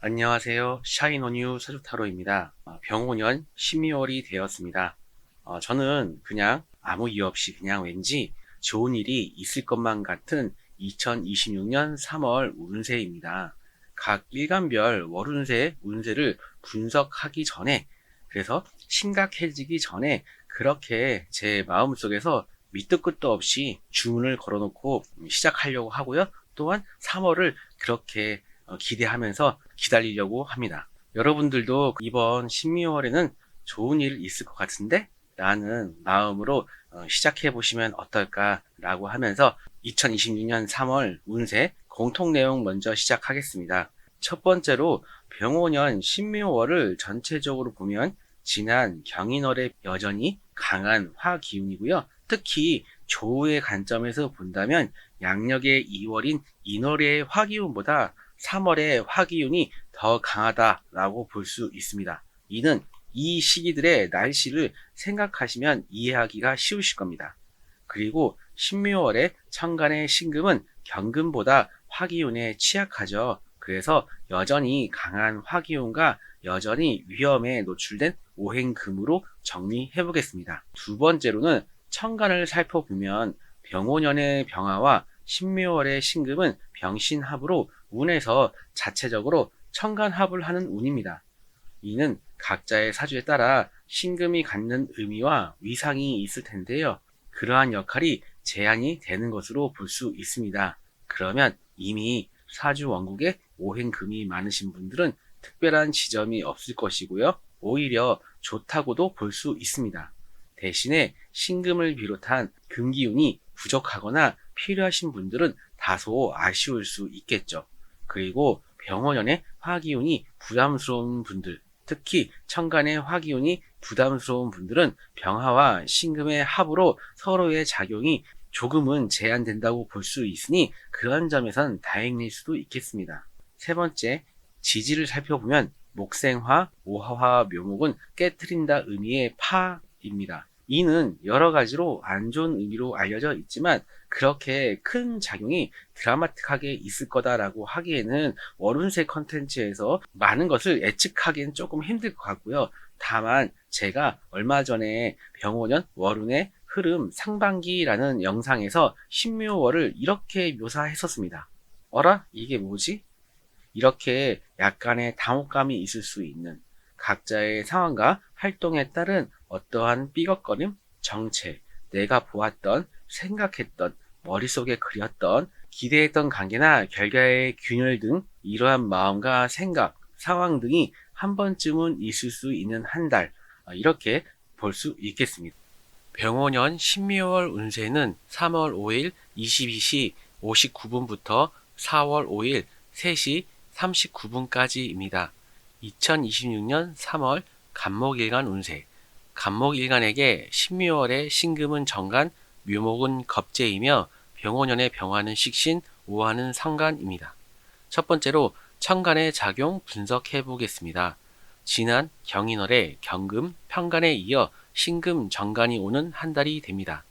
안녕하세요. 샤이노뉴 사주타로입니다. 병오년 12월이 되었습니다. 저는 그냥 아무 이유 없이 그냥 왠지 좋은 일이 있을 것만 같은 2026년 3월 운세입니다. 각 일간별 월운세 운세를 분석하기 전에, 그래서 심각해지기 전에 그렇게 제 마음속에서 밑도 끝도 없이 주문을 걸어놓고 시작하려고 하고요. 또한 3월을 그렇게 기대하면서 기다리려고 합니다. 여러분들도 이번 12월에는 좋은 일 있을 것 같은데 라는 마음으로 시작해 보시면 어떨까라고 하면서 2026년 3월 운세 공통 내용 먼저 시작하겠습니다. 첫 번째로 병오년 신묘월을 전체적으로 보면 지난 경인월에 여전히 강한 화 기운이고요. 특히 조우의 관점에서 본다면 양력의 2월인 인월의 화 기운보다 3월의 화기운이 더 강하다라고 볼 수 있습니다. 이는 이 시기들의 날씨를 생각하시면 이해하기가 쉬우실 겁니다. 그리고 신묘월의 천간의 신금은 경금보다 화기운에 취약하죠. 그래서 여전히 강한 화기운과 여전히 위험에 노출된 오행금으로 정리해 보겠습니다. 두 번째로는 천간을 살펴보면 병오년의 병화와 신묘월의 신금은 병신합으로 운에서 자체적으로 천간합을 하는 운입니다. 이는 각자의 사주에 따라 신금이 갖는 의미와 위상이 있을 텐데요. 그러한 역할이 제한이 되는 것으로 볼 수 있습니다. 그러면 이미 사주 원국에 오행금이 많으신 분들은 특별한 지점이 없을 것이고요. 오히려 좋다고도 볼 수 있습니다. 대신에 신금을 비롯한 금기운이 부족하거나 필요하신 분들은 다소 아쉬울 수 있겠죠. 그리고 병원연의 화기운이 부담스러운 분들, 특히 천간의 화기운이 부담스러운 분들은 병화와 신금의 합으로 서로의 작용이 조금은 제한된다고 볼 수 있으니 그런 점에선 다행일 수도 있겠습니다. 세 번째, 지지를 살펴보면 목생화, 오화화 묘목은 깨트린다 의미의 파입니다. 이는 여러 가지로 안 좋은 의미로 알려져 있지만 그렇게 큰 작용이 드라마틱하게 있을 거다라고 하기에는 월운세 컨텐츠에서 많은 것을 예측하기는 조금 힘들 것 같고요. 다만 제가 얼마 전에 병오년 월운의 흐름 상반기라는 영상에서 신묘월을 이렇게 묘사했었습니다. 어라? 이게 뭐지? 이렇게 약간의 당혹감이 있을 수 있는 각자의 상황과 활동에 따른 어떠한 삐걱거림, 정체, 내가 보았던, 생각했던, 머릿속에 그렸던, 기대했던 관계나 결과의 균열 등 이러한 마음과 생각, 상황 등이 한 번쯤은 있을 수 있는 한 달, 이렇게 볼 수 있겠습니다. 병오년 신묘월 운세는 3월 5일 22시 59분부터 4월 5일 3시 39분까지입니다. 2026년 3월 간목일간 운세. 간목일간에게 신묘월의 신금은 정간, 묘목은 겁재이며 병오년의 병화는 식신, 오화는 상간입니다. 첫 번째로 천간의 작용 분석해 보겠습니다. 지난 경인월의 경금, 편간에 이어 신금, 정간이 오는 한 달이 됩니다.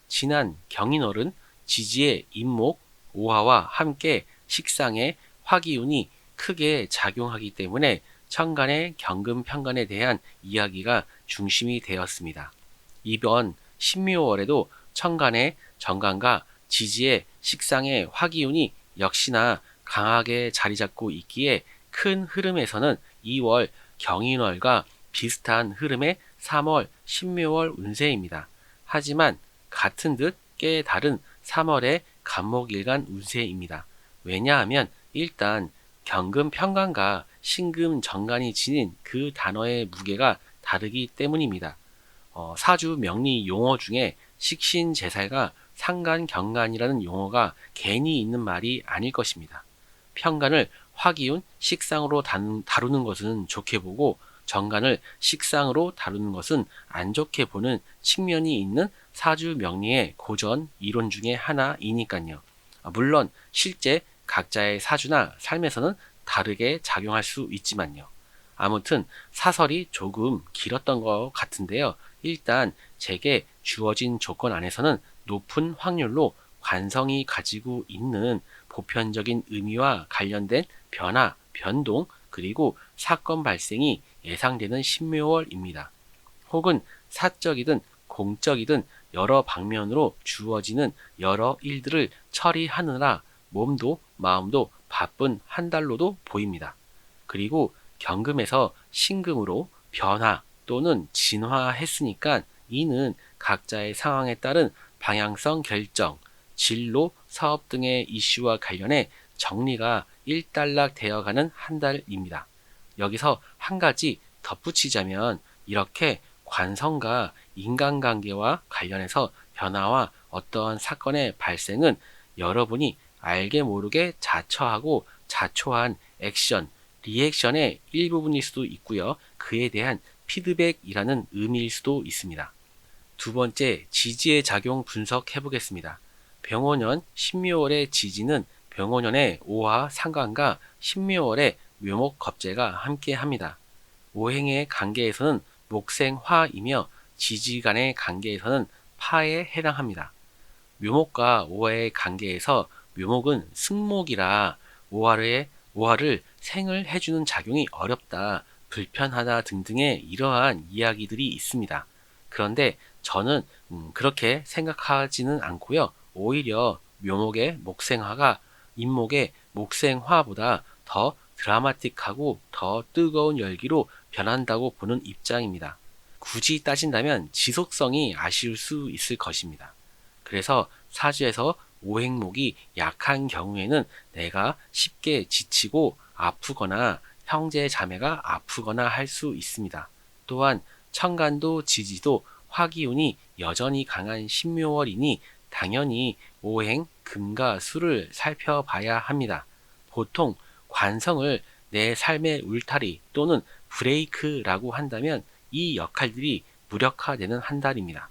지난 경인월은 지지의 임목, 오화와 함께 식상의 화기운이 크게 작용하기 때문에 천간의 경금 편간에 대한 이야기가 중심이 되었습니다. 이번 신묘월에도 천간의 정간과 지지의 식상의 화기운이 역시나 강하게 자리 잡고 있기에 큰 흐름에서는 2월 경인월과 비슷한 흐름의 3월 신묘월 운세입니다. 하지만 같은 듯 꽤 다른 3월의 간목일간 운세입니다. 왜냐하면 일단 경금 편관과 신금 정관이 지닌 그 단어의 무게가 다르기 때문입니다. 사주 명리 용어 중에 식신제살과 상간경간이라는 용어가 괜히 있는 말이 아닐 것입니다. 편간을 화기운, 식상으로 다루는 것은 좋게 보고 정간을 식상으로 다루는 것은 안 좋게 보는 측면이 있는 사주 명리의 고전 이론 중에 하나이니까요. 물론 실제 각자의 사주나 삶에서는 다르게 작용할 수 있지만요. 아무튼 사설이 조금 길었던 것 같은데요. 일단 제게 주어진 조건 안에서는 높은 확률로 관성이 가지고 있는 보편적인 의미와 관련된 변화, 변동, 그리고 사건 발생이 예상되는 신묘월입니다. 혹은 사적이든 공적이든 여러 방면으로 주어지는 여러 일들을 처리하느라 몸도 마음도 바쁜 한 달로도 보입니다. 그리고 경금에서 신금으로 변화 또는 진화했으니까 이는 각자의 상황에 따른 방향성 결정, 진로, 사업 등의 이슈와 관련해 정리가 일단락 되어가는 한 달입니다. 여기서 한 가지 덧붙이자면 이렇게 관성과 인간관계와 관련해서 변화와 어떠한 사건의 발생은 여러분이 알게 모르게 자처하고 자초한 액션, 리액션의 일부분일 수도 있고요. 그에 대한 피드백이라는 의미일 수도 있습니다. 두 번째, 지지의 작용 분석해 보겠습니다. 병원년 신묘월의 지지는 병원년의 오화 상관과 신묘월의 묘목 겁재가 함께 합니다. 오행의 관계에서는 목생화이며 지지 간의 관계에서는 파에 해당합니다. 묘목과 오화의 관계에서 묘목은 승목이라 오화를 생을 해주는 작용이 어렵다, 불편하다 등등의 이러한 이야기들이 있습니다. 그런데 저는 그렇게 생각하지는 않고요. 오히려 묘목의 목생화가 인목의 목생화보다 더 드라마틱하고 더 뜨거운 열기로 변한다고 보는 입장입니다. 굳이 따진다면 지속성이 아쉬울 수 있을 것입니다. 그래서 사주에서 오행목이 약한 경우에는 내가 쉽게 지치고 아프거나 형제 자매가 아프거나 할 수 있습니다. 또한 천간도 지지도 화기운이 여전히 강한 신묘월이니 당연히 오행, 금과 수를 살펴봐야 합니다. 보통 관성을 내 삶의 울타리 또는 브레이크라고 한다면 이 역할들이 무력화되는 한 달입니다.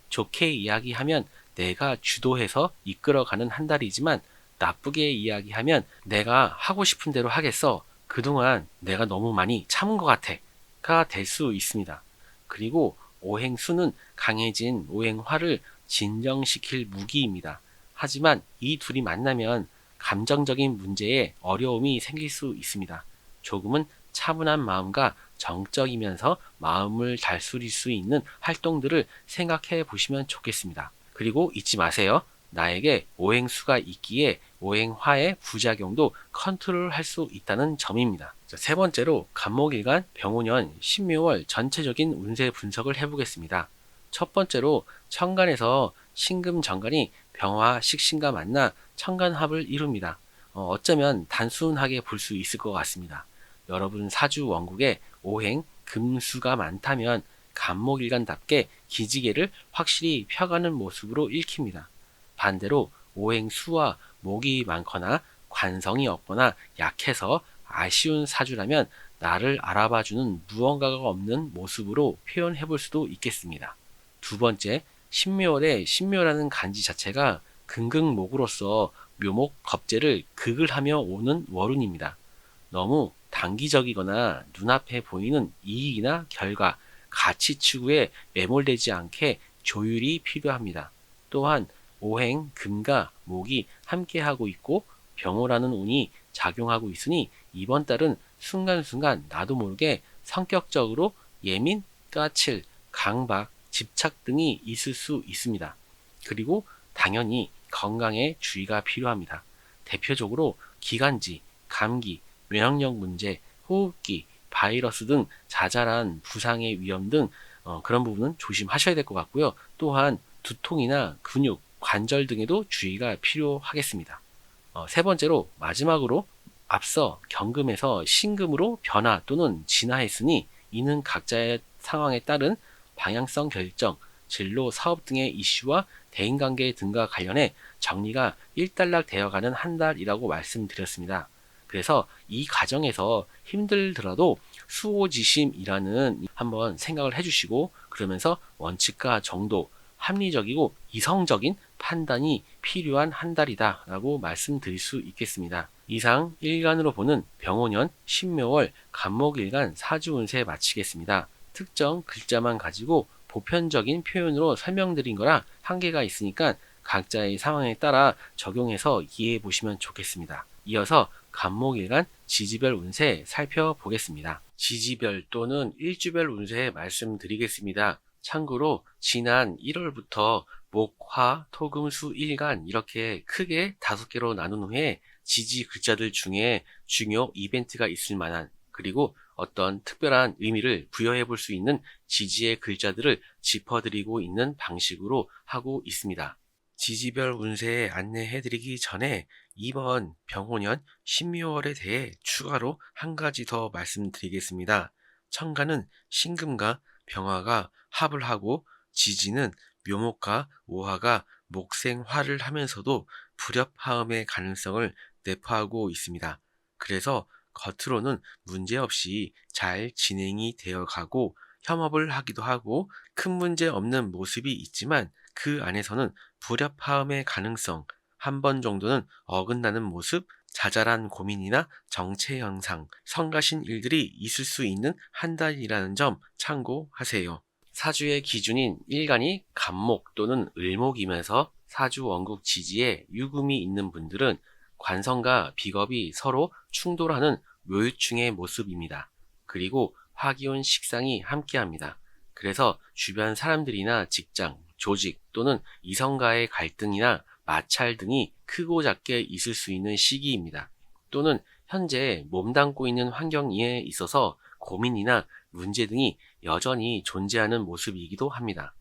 좋게 이야기하면 내가 주도해서 이끌어가는 한 달이지만 나쁘게 이야기하면 내가 하고 싶은 대로 하겠어. 그동안 내가 너무 많이 참은 것 같아.가 될 수 있습니다. 그리고 오행수는 강해진 오행화를 진정시킬 무기입니다. 하지만 이 둘이 만나면 감정적인 문제에 어려움이 생길 수 있습니다. 조금은 차분한 마음과 정적이면서 마음을 달수릴 수 있는 활동들을 생각해 보시면 좋겠습니다. 그리고 잊지 마세요. 나에게 오행수가 있기에 오행화의 부작용도 컨트롤할 수 있다는 점입니다. 세 번째로 간목일간 병오년 신묘월 전체적인 운세 분석을 해보겠습니다. 첫 번째로 천간에서 신금 정간이 병화 식신과 만나 천간합을 이룹니다. 어쩌면 단순하게 볼 수 있을 것 같습니다. 여러분 사주 원국에 오행 금수가 많다면 간목일간답게 기지개를 확실히 펴가는 모습으로 읽힙니다. 반대로 오행수와 목이 많거나 관성이 없거나 약해서 아쉬운 사주라면 나를 알아봐주는 무언가가 없는 모습으로 표현해 볼 수도 있겠습니다. 두 번째, 신묘월의 신묘라는 간지 자체가 금극목으로서 묘목 겁재를 극을 하며 오는 월운입니다. 너무 단기적이거나 눈앞에 보이는 이익이나 결과, 가치 추구에 매몰되지 않게 조율이 필요합니다. 또한 오행, 금과 목이 함께하고 있고 병호라는 운이 작용하고 있으니 이번 달은 순간순간 나도 모르게 성격적으로 예민, 까칠, 강박, 집착 등이 있을 수 있습니다. 그리고 당연히 건강에 주의가 필요합니다. 대표적으로 기관지, 감기, 면역력 문제, 호흡기, 바이러스 등 자잘한 부상의 위험 등 그런 부분은 조심하셔야 될 것 같고요. 또한 두통이나 근육, 관절 등에도 주의가 필요하겠습니다. 세 번째로 마지막으로 앞서 경금에서 신금으로 변화 또는 진화했으니 이는 각자의 상황에 따른 방향성 결정, 진로, 사업 등의 이슈와 대인관계 등과 관련해 정리가 일단락 되어가는 한 달이라고 말씀드렸습니다. 그래서 이 과정에서 힘들더라도 수호지심이라는 한번 생각을 해주시고 그러면서 원칙과 정도, 합리적이고 이성적인 판단이 필요한 한 달이다 라고 말씀드릴 수 있겠습니다. 이상 일간으로 보는 병오년 신묘월 간목일간 사주운세 마치겠습니다. 특정 글자만 가지고 보편적인 표현으로 설명드린 거라 한계가 있으니까 각자의 상황에 따라 적용해서 이해해 보시면 좋겠습니다. 이어서 간목일간 지지별 운세 살펴보겠습니다. 지지별 또는 일주별 운세 말씀드리겠습니다. 참고로 지난 1월부터 목, 화, 토, 금, 수, 일간 이렇게 크게 5개로 나눈 후에 지지 글자들 중에 중요 이벤트가 있을 만한, 그리고 어떤 특별한 의미를 부여해 볼 수 있는 지지의 글자들을 짚어드리고 있는 방식으로 하고 있습니다. 지지별 운세 안내해드리기 전에 이번 병호년 신묘월에 대해 추가로 한 가지 더 말씀드리겠습니다. 천간은 신금과 병화가 합을 하고, 지지는 묘목과 오화가 목생화를 하면서도 불협화음의 가능성을 내포하고 있습니다. 그래서 겉으로는 문제없이 잘 진행이 되어 가고 협업을 하기도 하고 큰 문제 없는 모습이 있지만, 그 안에서는 불협화음의 가능성, 한 번 정도는 어긋나는 모습, 자잘한 고민이나 정체 현상, 성가신 일들이 있을 수 있는 한 달이라는 점 참고하세요. 사주의 기준인 일간이 간목 또는 을목이면서 사주 원국 지지에 유금이 있는 분들은 관성과 비겁이 서로 충돌하는 묘유충의 모습입니다. 그리고 화기운 식상이 함께합니다. 그래서 주변 사람들이나 직장, 조직 또는 이성과의 갈등이나 마찰 등이 크고 작게 있을 수 있는 시기입니다. 또는 현재 몸담고 있는 환경에 있어서 고민이나 문제 등이 여전히 존재하는 모습이기도 합니다.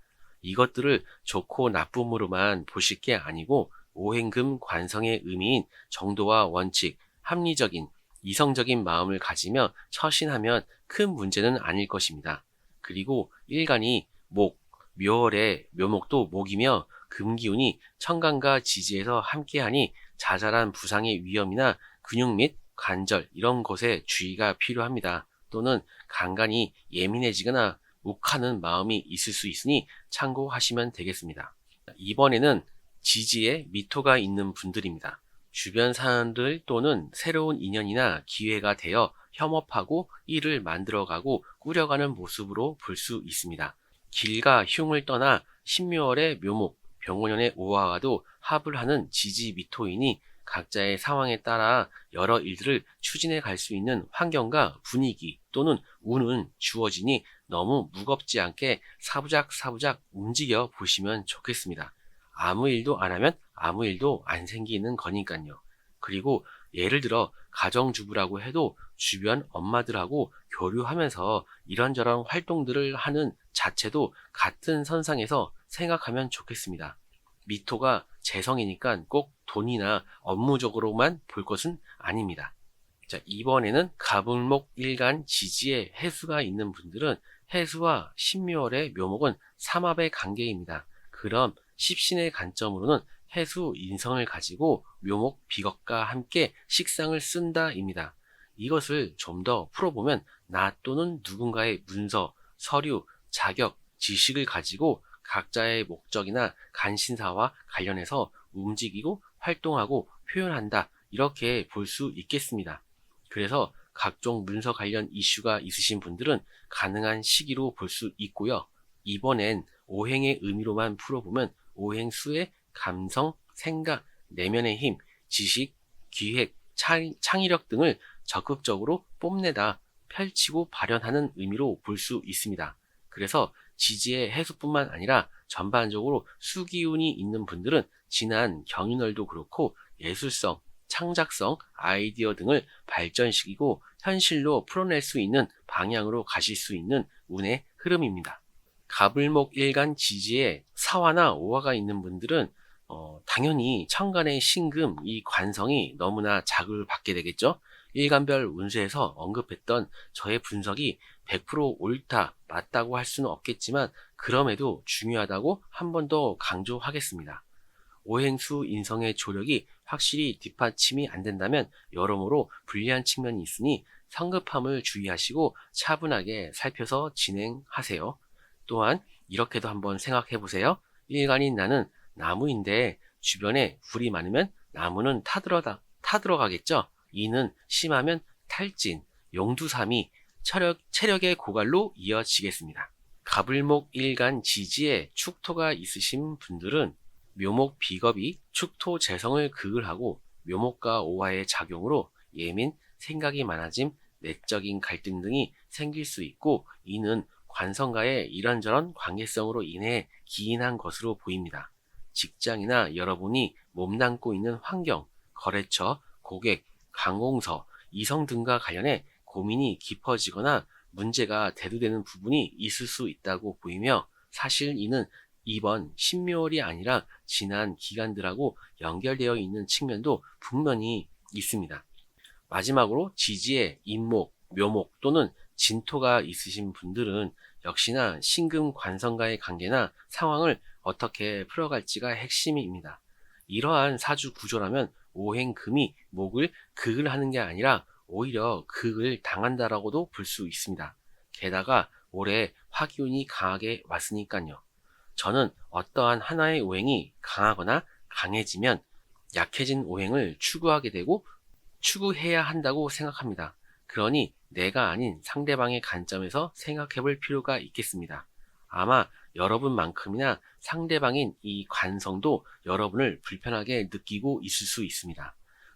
이것들을 좋고 나쁨으로만 보실 게 아니고 오행금 관성의 의미인 정도와 원칙, 합리적인, 이성적인 마음을 가지며 처신하면 큰 문제는 아닐 것입니다. 그리고 일간이 목, 묘월의 묘목도 목이며 금기운이 천간과 지지에서 함께하니 자잘한 부상의 위험이나 근육 및 관절 이런 곳에 주의가 필요합니다. 또는 간간이 예민해지거나 욱하는 마음이 있을 수 있으니 참고하시면 되겠습니다. 이번에는 지지에 미토가 있는 분들입니다. 주변 사람들 또는 새로운 인연이나 기회가 되어 협업하고 일을 만들어가고 꾸려가는 모습으로 볼 수 있습니다. 길과 흉을 떠나 신묘월의 묘목, 병오년의 오화와도 합을 하는 지지 미토이니 각자의 상황에 따라 여러 일들을 추진해 갈 수 있는 환경과 분위기 또는 운은 주어지니 너무 무겁지 않게 사부작 움직여 보시면 좋겠습니다. 아무 일도 안 하면 아무 일도 안 생기는 거니까요. 그리고 예를 들어 가정주부라고 해도 주변 엄마들하고 교류하면서 이런저런 활동들을 하는 자체도 같은 선상에서 생각하면 좋겠습니다. 미토가 재성이니까 꼭 돈이나 업무적으로만 볼 것은 아닙니다. 자, 이번에는 갑을목 일간 지지에 해수가 있는 분들은 해수와 신묘월의 묘목은 삼합의 관계입니다. 그럼 십신의 관점으로는 해수 인성을 가지고 묘목 비겁과 함께 식상을 쓴다입니다. 이것을 좀 더 풀어보면 나 또는 누군가의 문서, 서류, 자격, 지식을 가지고 각자의 목적이나 관심사와 관련해서 움직이고 활동하고 표현한다, 이렇게 볼 수 있겠습니다. 그래서 각종 문서 관련 이슈가 있으신 분들은 가능한 시기로 볼 수 있고요. 이번엔 오행의 의미로만 풀어보면 오행수의 감성, 생각, 내면의 힘, 지식, 기획, 창의력 등을 적극적으로 뽐내다 펼치고 발현하는 의미로 볼 수 있습니다. 그래서 지지의 해수뿐만 아니라 전반적으로 수기운이 있는 분들은 지난 경인월도 그렇고 예술성, 창작성, 아이디어 등을 발전시키고 현실로 풀어낼 수 있는 방향으로 가실 수 있는 운의 흐름입니다. 갑을목 일간 지지에 사화나 오화가 있는 분들은 당연히 천간의 신금, 이 관성이 너무나 자극을 받게 되겠죠. 일간별 운세에서 언급했던 저의 분석이 100% 옳다, 맞다고 할 수는 없겠지만 그럼에도 중요하다고 한 번 더 강조하겠습니다. 오행수 인성의 조력이 확실히 뒷받침이 안 된다면 여러모로 불리한 측면이 있으니 성급함을 주의하시고 차분하게 살펴서 진행하세요. 또한 이렇게도 한번 생각해 보세요. 일간인 나는 나무인데 주변에 불이 많으면 나무는 타들어가겠죠. 이는 심하면 탈진, 용두삼이 체력의 고갈로 이어지겠습니다. 갑을목 일간 지지에 축토가 있으신 분들은 묘목 비겁이 축토 재성을 극을 하고 묘목과 오화의 작용으로 예민, 생각이 많아짐, 내적인 갈등 등이 생길 수 있고, 이는 관성과의 이런저런 관계성으로 인해 기인한 것으로 보입니다. 직장이나 여러분이 몸담고 있는 환경, 거래처, 고객, 관공서, 이성 등과 관련해 고민이 깊어지거나 문제가 대두되는 부분이 있을 수 있다고 보이며, 사실 이는 이번 신묘월이 아니라 지난 기간들하고 연결되어 있는 측면도 분명히 있습니다. 마지막으로 지지에 인목, 묘목 또는 진토가 있으신 분들은 역시나 신금 관성과의 관계나 상황을 어떻게 풀어갈지가 핵심입니다. 이러한 사주 구조라면 오행금이 목을 극을 하는 게 아니라 오히려 극을 당한다라고도 볼 수 있습니다. 게다가 올해 화기운이 강하게 왔으니까요. 저는 어떠한 하나의 오행이 강하거나 강해지면 약해진 오행을 추구하게 되고 추구해야 한다고 생각합니다. 그러니 내가 아닌 상대방의 관점에서 생각해 볼 필요가 있겠습니다. 아마 여러분만큼이나 상대방인 이 관성도 여러분을 불편하게 느끼고 있을 수 있습니다.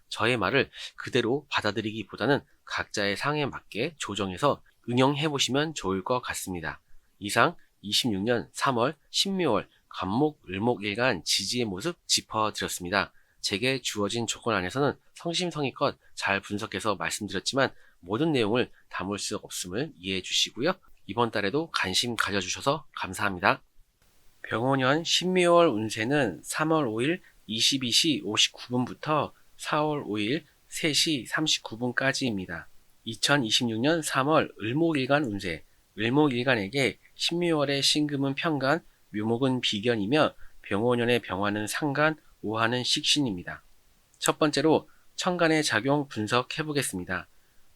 저의 말을 그대로 받아들이기보다는 각자의 상에 맞게 조정해서 응용해 보시면 좋을 것 같습니다. 이상 26년 3월 신묘월 간목 을목일간 지지의 모습 짚어드렸습니다. 제게 주어진 조건 안에서는 성심성의껏 잘 분석해서 말씀드렸지만 모든 내용을 담을 수 없음을 이해해 주시고요. 이번 달에도 관심 가져주셔서 감사합니다. 병원년 신묘월 운세는 3월 5일 22시 59분부터 4월 5일 3시 39분까지입니다. 2026년 3월 을목일간 운세, 을목일간에게 신묘월의 신금은 편간, 묘목은 비견이며 병원년의 병화는 상간, 오화는 식신입니다. 첫 번째로 천간의 작용 분석해 보겠습니다.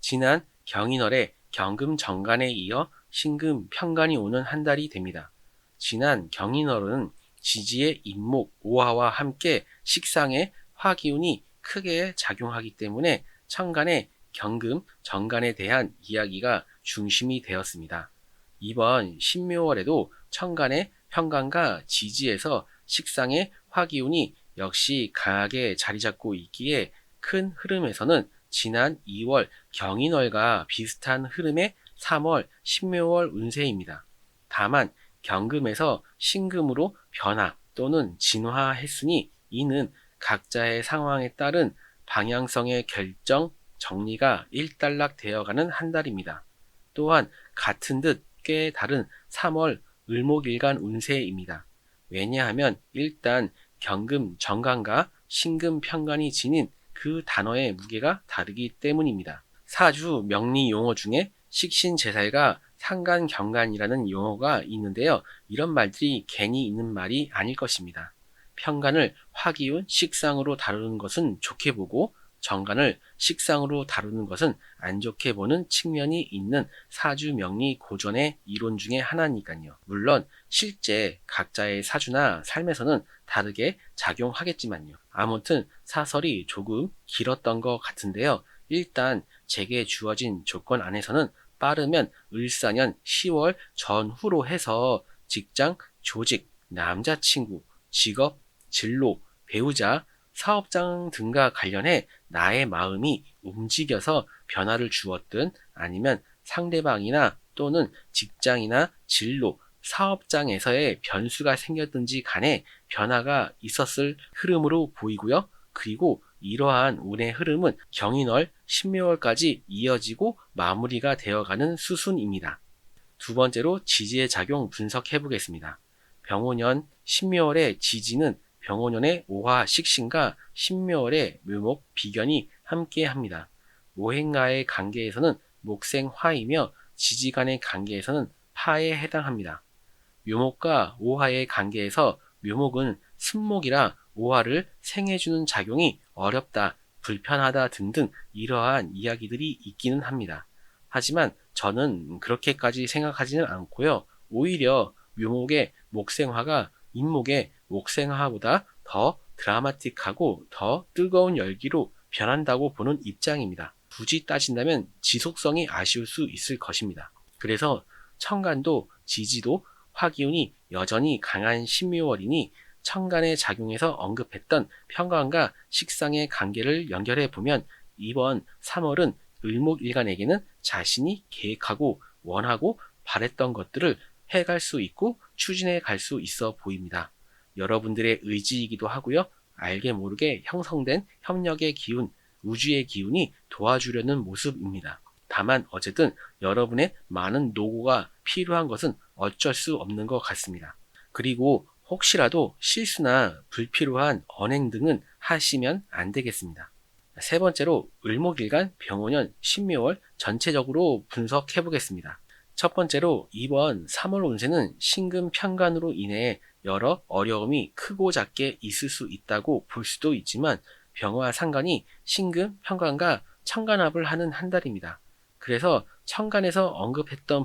지난 경인월에 경금 정간에 이어 신금 편간이 오는 한 달이 됩니다. 지난 경인월은 지지의 인목 오화와 함께 식상의 화기운이 크게 작용하기 때문에 천간의 경금 정간에 대한 이야기가 중심이 되었습니다. 이번 신묘월에도 천간의 편간과 지지에서 식상의 화기운이 역시 강하게 자리 잡고 있기에 큰 흐름에서는 지난 2월 경인월과 비슷한 흐름의 3월 신묘월 운세입니다. 다만 경금에서 신금으로 변화 또는 진화했으니 이는 각자의 상황에 따른 방향성의 결정, 정리가 일단락 되어가는 한 달입니다. 또한 같은 듯 꽤 다른 3월 을목일간 운세입니다. 왜냐하면 일단 경금 정간과 신금 편간이 지닌 그 단어의 무게가 다르기 때문입니다. 사주 명리 용어 중에 식신제살과 상간경간이라는 용어가 있는데요. 이런 말들이 괜히 있는 말이 아닐 것입니다. 편간을 화기운 식상으로 다루는 것은 좋게 보고 정간을 식상으로 다루는 것은 안 좋게 보는 측면이 있는 사주 명리 고전의 이론 중에 하나니까요. 물론 실제 각자의 사주나 삶에서는 다르게 작용하겠지만요. 아무튼 사설이 조금 길었던 것 같은데요. 일단 제게 주어진 조건 안에서는 빠르면 을사년 10월 전후로 해서 직장, 조직, 남자친구, 직업, 진로, 배우자, 사업장 등과 관련해 나의 마음이 움직여서 변화를 주었든 아니면 상대방이나 또는 직장이나 진로, 사업장에서의 변수가 생겼든지 간에 변화가 있었을 흐름으로 보이고요. 그리고 이러한 운의 흐름은 경인월, 신묘월까지 이어지고 마무리가 되어가는 수순입니다. 두 번째로 지지의 작용 분석해 보겠습니다. 병오년, 신묘월의 지지는 병오년의 오화 식신과 신묘월의 묘목 비견이 함께합니다. 오행과의 관계에서는 목생화이며 지지 간의 관계에서는 화에 해당합니다. 묘목과 오화의 관계에서 묘목은 순목이라 오화를 생해주는 작용이 어렵다, 불편하다 등등 이러한 이야기들이 있기는 합니다. 하지만 저는 그렇게까지 생각하지는 않고요. 오히려 묘목의 목생화가 인목의 목생화보다 더 드라마틱하고 더 뜨거운 열기로 변한다고 보는 입장입니다. 굳이 따진다면 지속성이 아쉬울 수 있을 것입니다. 그래서 천간도 지지도 화기운이 여전히 강한 신묘월이니 천간의 작용에서 언급했던 편간과 식상의 관계를 연결해 보면 이번 3월은 을목일간에게는 자신이 계획하고 원하고 바랬던 것들을 해갈 수 있고 추진해 갈 수 있어 보입니다. 여러분들의 의지이기도 하고요. 알게 모르게 형성된 협력의 기운, 우주의 기운이 도와주려는 모습입니다. 다만 어쨌든 여러분의 많은 노고가 필요한 것은 어쩔 수 없는 것 같습니다. 그리고 혹시라도 실수나 불필요한 언행 등은 하시면 안 되겠습니다. 세 번째로 을목일간 병오년 신묘월 전체적으로 분석해 보겠습니다. 첫 번째로 이번 3월 운세는 신금 편관으로 인해 여러 어려움이 크고 작게 있을 수 있다고 볼 수도 있지만 병화 상관이 신금 편관과 천간합을 하는 한 달입니다. 그래서 천간에서 언급했던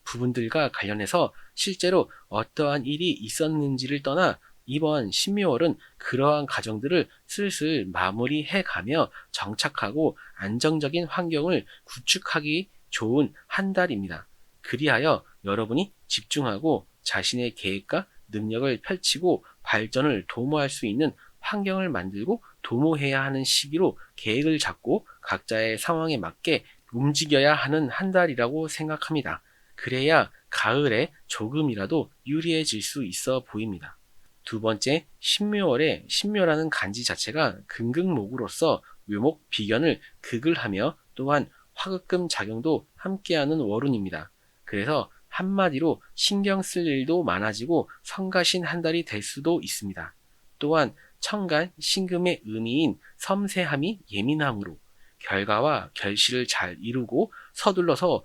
부분들과 관련해서 실제로 어떠한 일이 있었는지를 떠나 이번 신묘월은 그러한 과정들을 슬슬 마무리해가며 정착하고 안정적인 환경을 구축하기 좋은 한 달입니다. 그리하여 여러분이 집중하고 자신의 계획과 능력을 펼치고 발전을 도모할 수 있는 환경을 만들고 도모해야 하는 시기로 계획을 잡고 각자의 상황에 맞게 움직여야 하는 한 달이라고 생각합니다. 그래야 가을에 조금이라도 유리해질 수 있어 보입니다. 두 번째, 신묘월에 신묘라는 간지 자체가 금극목으로서 묘목 비견을 극을 하며 또한 화극금 작용도 함께하는 월운입니다. 그래서 한마디로 신경 쓸 일도 많아지고 성가신 한 달이 될 수도 있습니다. 또한 천간, 신금의 의미인 섬세함이 예민함으로 결과와 결실을 잘 이루고 서둘러서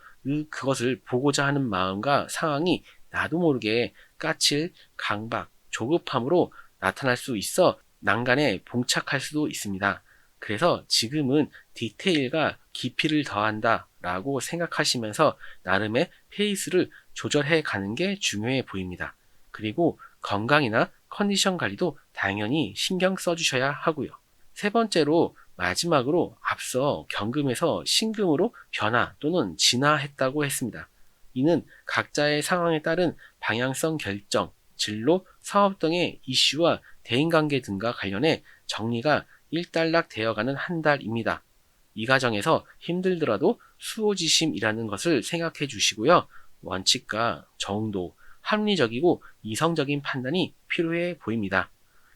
그것을 보고자 하는 마음과 상황이 나도 모르게 까칠, 강박, 조급함으로 나타날 수 있어 난간에 봉착할 수도 있습니다. 그래서 지금은 디테일과 깊이를 더한다 라고 생각하시면서 나름의 페이스를 조절해 가는 게 중요해 보입니다. 그리고 건강이나 컨디션 관리도 당연히 신경 써주셔야 하고요. 세 번째로 마지막으로 앞서 경금에서 신금으로 변화 또는 진화했다고 했습니다. 이는 각자의 상황에 따른 방향성 결정, 진로, 사업 등의 이슈와 대인관계 등과 관련해 정리가 일단락 되어가는 한 달입니다. 이 과정에서 힘들더라도 수호지심이라는 것을 생각해 주시고요. 원칙과 정도, 합리적이고 이성적인 판단이 필요해 보입니다.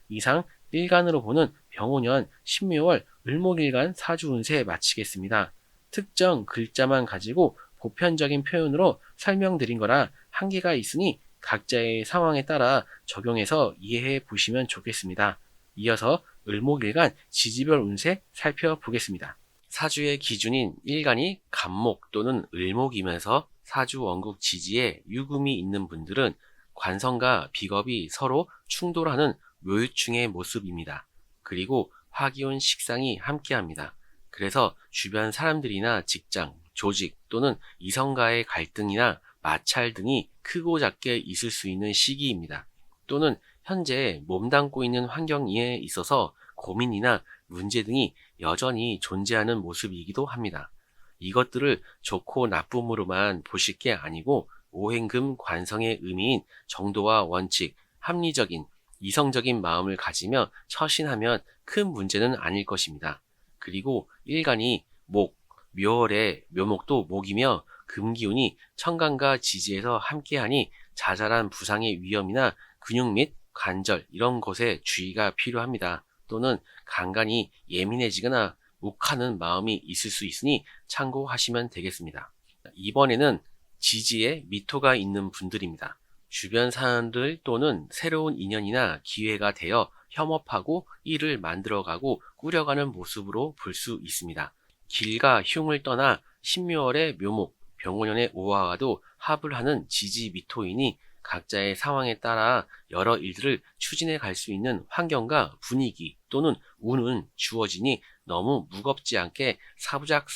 이상 일간으로 보는 병오년 신묘월 을목일간 사주 운세 마치겠습니다. 특정 글자만 가지고 보편적인 표현으로 설명드린 거라 한계가 있으니 각자의 상황에 따라 적용해서 이해해 보시면 좋겠습니다. 이어서 을목일간 지지별 운세 살펴보겠습니다. 사주의 기준인 일간이 간목 또는 을목이면서 사주 원국 지지에 유금이 있는 분들은 관성과 비겁이 서로 충돌하는 묘유충의 모습입니다. 그리고 화기운 식상이 함께합니다. 그래서 주변 사람들이나 직장, 조직 또는 이성과의 갈등이나 마찰 등이 크고 작게 있을 수 있는 시기입니다. 또는 현재 몸담고 있는 환경에 있어서 고민이나 문제 등이 여전히 존재하는 모습이기도 합니다. 이것들을 좋고 나쁨으로만 보실 게 아니고 오행금 관성의 의미인 정도와 원칙, 합리적인, 이성적인 마음을 가지며 처신하면 큰 문제는 아닐 것입니다. 그리고 일간이 목, 묘월의 묘목도 목이며 금기운이 천간과 지지에서 함께하니 자잘한 부상의 위험이나 근육 및 관절 이런 곳에 주의가 필요합니다. 또는 간간이 예민해지거나 욱하는 마음이 있을 수 있으니 참고하시면 되겠습니다. 이번에는 지지에 미토가 있는 분들입니다. 주변 사람들 또는 새로운 인연이나 기회가 되어 협업하고 일을 만들어가고 꾸려가는 모습으로 볼 수 있습니다. 길과 흉을 떠나 신묘월의 묘목, 병오년의 오화와도 합을 하는 지지 미토이니 각자의 상황에 따라 여러 일들을 추진해 갈 수 있는 환경과 분위기 또는 운은 주어지니 너무 무겁지 않게 사부작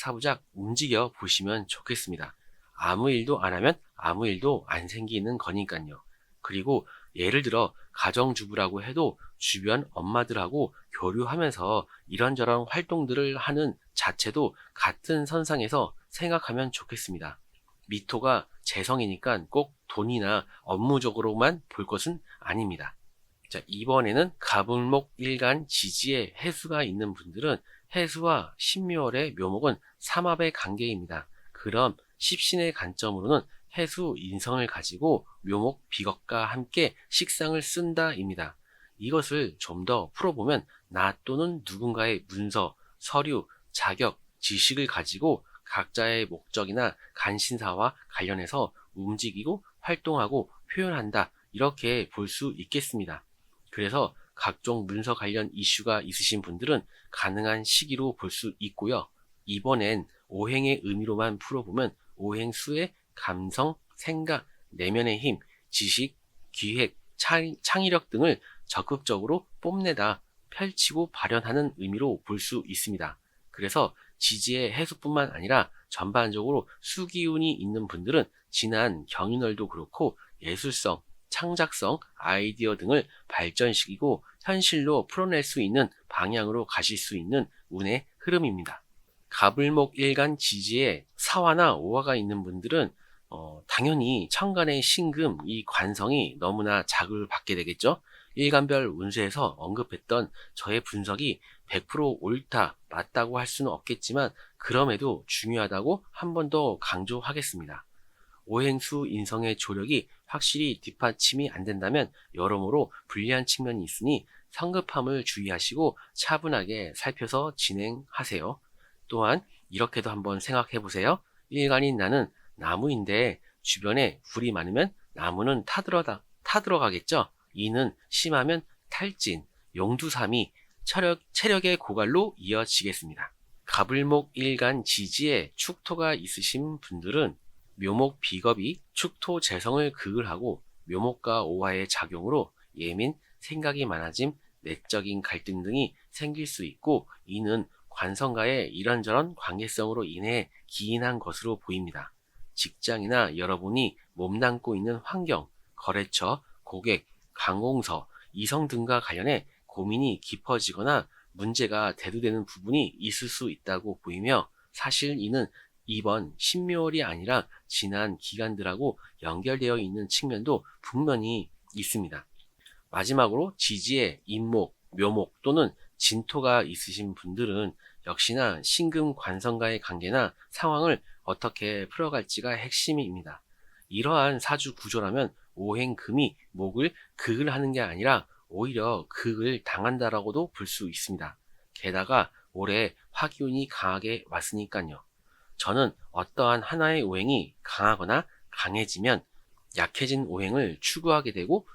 움직여 보시면 좋겠습니다. 아무 일도 안 하면 아무 일도 안 생기는 거니까요. 그리고 예를 들어 가정주부라고 해도 주변 엄마들하고 교류하면서 이런저런 활동들을 하는 자체도 같은 선상에서 생각하면 좋겠습니다. 미토가 재성이니까 꼭 돈이나 업무적으로만 볼 것은 아닙니다. 자, 이번에는 갑을목 일간 지지에 해수가 있는 분들은 해수와 신묘월의 묘목은 삼합의 관계입니다. 그럼 십신의 관점으로는 해수 인성을 가지고 묘목 비겁과 함께 식상을 쓴다입니다. 이것을 좀 더 풀어보면 나 또는 누군가의 문서, 서류, 자격, 지식을 가지고 각자의 목적이나 관심사와 관련해서 움직이고 활동하고 표현한다. 이렇게 볼 수 있겠습니다. 그래서 각종 문서 관련 이슈가 있으신 분들은 가능한 시기로 볼 수 있고요. 이번엔 오행의 의미로만 풀어보면 오행수의 감성, 생각, 내면의 힘, 지식, 기획, 창의력 등을 적극적으로 뽐내다 펼치고 발현하는 의미로 볼 수 있습니다. 그래서 지지의 해수뿐만 아니라 전반적으로 수기운이 있는 분들은 지난 경인월도 그렇고 예술성, 창작성, 아이디어 등을 발전시키고 현실로 풀어낼 수 있는 방향으로 가실 수 있는 운의 흐름입니다. 갑을목 일간 지지에 사화나 오화가 있는 분들은 당연히 천간의 신금, 이 관성이 너무나 자극을 받게 되겠죠. 일간별 운세에서 언급했던 저의 분석이 100% 옳다, 맞다고 할 수는 없겠지만 그럼에도 중요하다고 한 번 더 강조하겠습니다. 오행수 인성의 조력이 확실히 뒷받침이 안 된다면 여러모로 불리한 측면이 있으니 성급함을 주의하시고 차분하게 살펴서 진행하세요. 또한 이렇게도 한번 생각해 보세요. 일간인 나는 나무인데 주변에 불이 많으면 나무는 타들어가겠죠. 이는 심하면 탈진, 용두삼이 체력의 고갈로 이어지겠습니다. 갑을목 일간 지지에 축토가 있으신 분들은 묘목 비겁이 축토 재성을 극을 하고 묘목과 오화의 작용으로 예민, 생각이 많아짐, 내적인 갈등 등이 생길 수 있고 이는 관성과의 이런저런 관계성으로 인해 기인한 것으로 보입니다. 직장이나 여러분이 몸담고 있는 환경, 거래처, 고객, 관공서, 이성 등과 관련해 고민이 깊어지거나 문제가 대두되는 부분이 있을 수 있다고 보이며 사실 이는 이번 신묘월이 아니라 지난 기간들하고 연결되어 있는 측면도 분명히 있습니다. 마지막으로 지지에 인목, 묘목 또는 진토가 있으신 분들은 역시나 신금 관성과의 관계나 상황을 어떻게 풀어갈지가 핵심입니다. 이러한 사주 구조라면 오행금이 목을 극을 하는 게 아니라 오히려 극을 당한다라고도 볼 수 있습니다. 게다가 올해 화기운이 강하게 왔으니까요. 저는 어떠한 하나의 오행이 강하거나 강해지면 약해진 오행을 추구하게 되고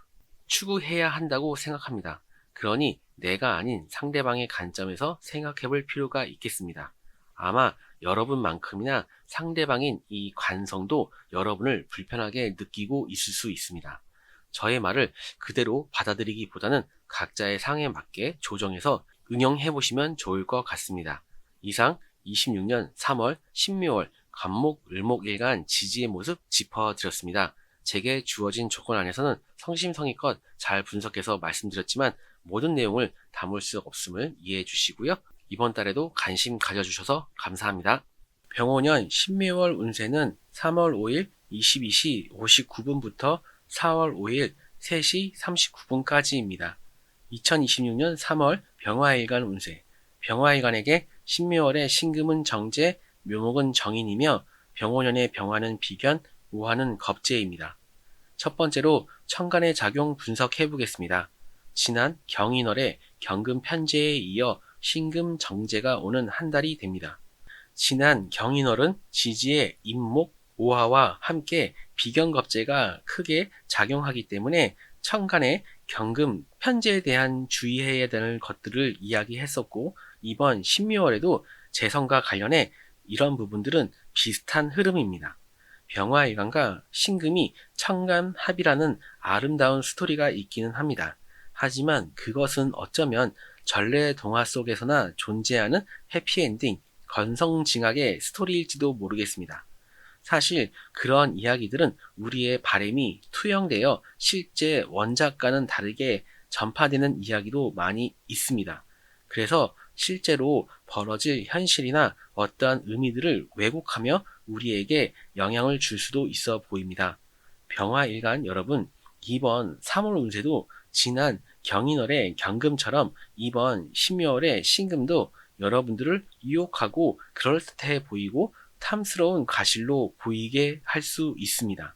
추구해야 한다고 생각합니다. 그러니 내가 아닌 상대방의 관점에서 생각해 볼 필요가 있겠습니다. 아마 여러분만큼이나 상대방인 이 관성도 여러분을 불편하게 느끼고 있을 수 있습니다. 저의 말을 그대로 받아들이기보다는 각자의 상에 맞게 조정해서 응용해 보시면 좋을 것 같습니다. 이상 26년 3월 신묘월 갑목 을목일간 지지의 모습 짚어드렸습니다. 제게 주어진 조건 안에서는 성심성의껏 잘 분석해서 말씀드렸지만 모든 내용을 담을 수 없음을 이해해 주시고요. 이번 달에도 관심 가져주셔서 감사합니다. 병오년 신묘월 운세는 3월 5일 22시 59분부터 4월 5일 3시 39분까지입니다. 2026년 3월 병화일간 운세. 병화일간에게 신묘월의 신금은 정제, 묘목은 정인이며 병오년의 병화는 비견, 오화는 겁재입니다. 첫 번째로 천간의 작용 분석해 보겠습니다. 지난 경인월에 경금 편제에 이어 신금 정제가 오는 한 달이 됩니다. 지난 경인월은 지지의 임목, 오화와 함께 비견겁재가 크게 작용하기 때문에 천간의 경금 편제에 대한 주의해야 되는 것들을 이야기했었고 이번 신묘월에도 재성과 관련해 이런 부분들은 비슷한 흐름입니다. 병화일간과 신금이 천간합이라는 아름다운 스토리가 있기는 합니다. 하지만 그것은 어쩌면 전래 동화 속에서나 존재하는 해피엔딩, 건성징악의 스토리일지도 모르겠습니다. 사실 그런 이야기들은 우리의 바램이 투영되어 실제 원작과는 다르게 전파되는 이야기도 많이 있습니다. 그래서 실제로 벌어질 현실이나 어떠한 의미들을 왜곡하며 우리에게 영향을 줄 수도 있어 보입니다. 병화일간 여러분, 이번 3월 운세도 지난 경인월의 경금처럼 이번 신묘월의 신금도 여러분들을 유혹하고 그럴듯해 보이고 탐스러운 가실로 보이게 할 수 있습니다.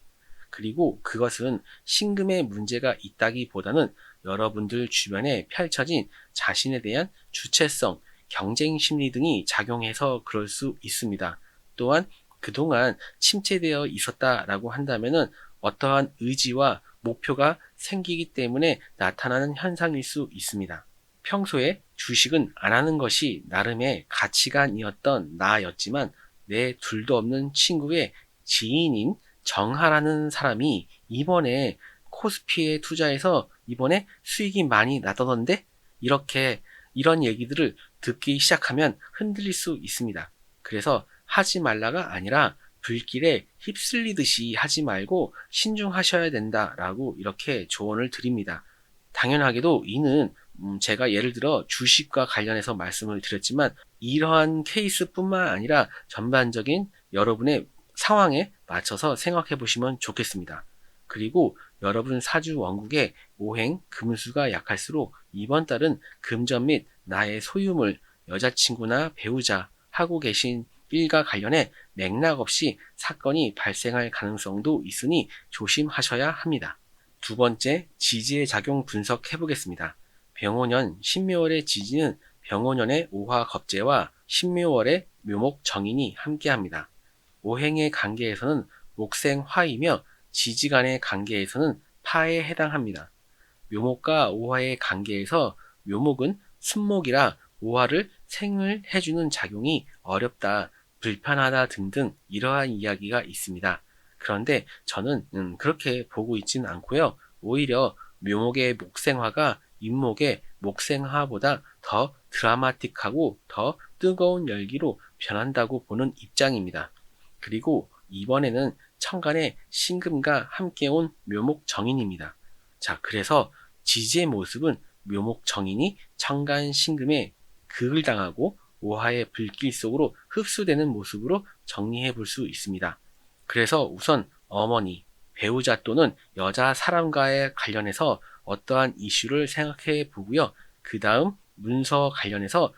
그리고 그것은 신금에 문제가 있다기보다는 여러분들 주변에 펼쳐진 자신에 대한 주체성, 경쟁 심리 등이 작용해서 그럴 수 있습니다. 또한 그동안 침체되어 있었다라고 한다면은 어떠한 의지와 목표가 생기기 때문에 나타나는 현상일 수 있습니다. 평소에 주식은 안 하는 것이 나름의 가치관이었던 나였지만 내 둘도 없는 친구의 지인인 정하라는 사람이 이번에 코스피에 투자해서 이번에 수익이 많이 나더던데? 이런 얘기들을 듣기 시작하면 흔들릴 수 있습니다. 그래서 하지 말라가 아니라 불길에 휩쓸리듯이 하지 말고 신중하셔야 된다라고 이렇게 조언을 드립니다. 당연하게도 이는 제가 예를 들어 주식과 관련해서 말씀을 드렸지만 이러한 케이스뿐만 아니라 전반적인 여러분의 상황에 맞춰서 생각해 보시면 좋겠습니다. 그리고 여러분 사주 원국에 오행 금수가 약할수록 이번 달은 금전 및 나의 소유물, 여자친구나 배우자, 하고 계신 일과 관련해 맥락 없이 사건이 발생할 가능성도 있으니 조심하셔야 합니다. 두 번째, 지지의 작용 분석해 보겠습니다. 병오년 신묘월의 지지는 병오년의 오화 겁재와 신묘월의 묘목 정인이 함께합니다. 오행의 관계에서는 목생 화이며 지지간의 관계에서는 파에 해당합니다. 묘목과 오화의 관계에서 묘목은 순목이라 오화를 생을 해주는 작용이 어렵다, 불편하다 등등 이러한 이야기가 있습니다. 그런데 저는 그렇게 보고 있지는 않고요. 오히려 묘목의 목생화가 인목의 목생화보다 더 드라마틱하고 더 뜨거운 열기로 변한다고 보는 입장입니다. 그리고 이번에는 천간에 신금과 함께 온 묘목 정인입니다. 자, 그래서 지지의 모습은 묘목 정인이 천간 신금에 극을 당하고 오화의 불길 속으로 흡수되는 모습으로 정리해 볼 수 있습니다. 그래서 우선 어머니, 배우자 또는 여자 사람과의 관련해서 어떠한 이슈를 생각해 보고요. 그 다음 문서 관련해서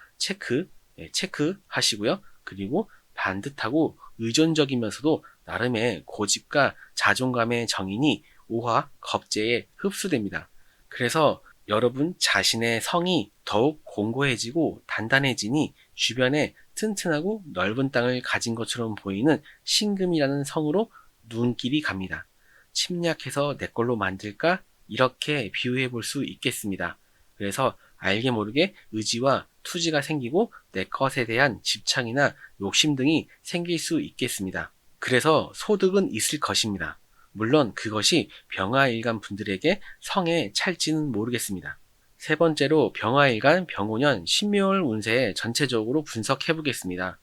체크하시고요. 그리고 반듯하고 의존적이면서도 나름의 고집과 자존감의 정인이 오화 겁재에 흡수됩니다. 그래서 여러분 자신의 성이 더욱 공고해지고 단단해지니 주변에 튼튼하고 넓은 땅을 가진 것처럼 보이는 신금이라는 성으로 눈길이 갑니다. 침략해서 내 걸로 만들까? 이렇게 비유해 볼 수 있겠습니다. 그래서 알게 모르게 의지와 투지가 생기고 내 것에 대한 집착이나 욕심 등이 생길 수 있겠습니다. 그래서 소득은 있을 것입니다. 물론 그것이 병화일간 분들에게 성에 찰지는 모르겠습니다. 세 번째로 병화일간 병오년 신묘월 운세 전체적으로 분석해 보겠습니다.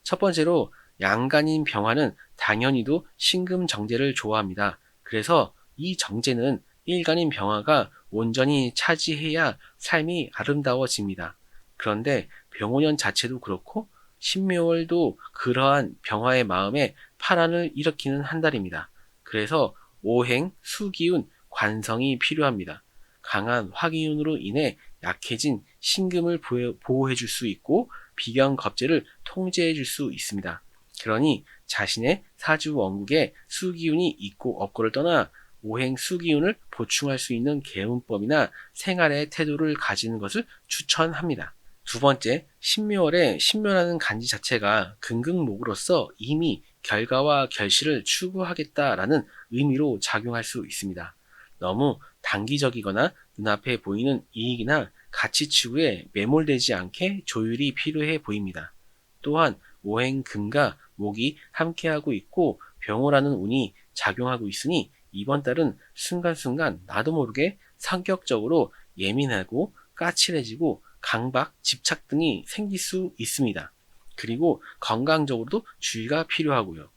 첫 번째로 양간인 병화는 당연히도 신금 정제를 좋아합니다. 그래서 이 정제는 일간인 병화가 온전히 차지해야 삶이 아름다워집니다. 그런데 병오년 자체도 그렇고 신묘월도 그러한 병화의 마음에 파란을 일으키는 한 달입니다. 그래서 오행, 수기운, 관성이 필요합니다. 강한 화기운으로 인해 약해진 신금을 보호해 줄 수 있고 비견 겁재를 통제해 줄 수 있습니다. 그러니 자신의 사주 원국에 수기운이 있고 없고를 떠나 오행 수기운을 보충할 수 있는 개운법이나 생활의 태도를 가지는 것을 추천합니다. 두 번째, 신묘월에 신묘라는 간지 자체가 금극목으로서 이미 결과와 결실을 추구하겠다라는 의미로 작용할 수 있습니다. 너무 단기적이거나 눈앞에 보이는 이익이나 가치 추구에 매몰되지 않게 조율이 필요해 보입니다. 또한 오행금과 목이 함께하고 있고 병호라는 운이 작용하고 있으니 이번 달은 순간순간 나도 모르게 성격적으로 예민하고 까칠해지고 강박, 집착 등이 생길 수 있습니다. 그리고 건강적으로도 주의가 필요하고요.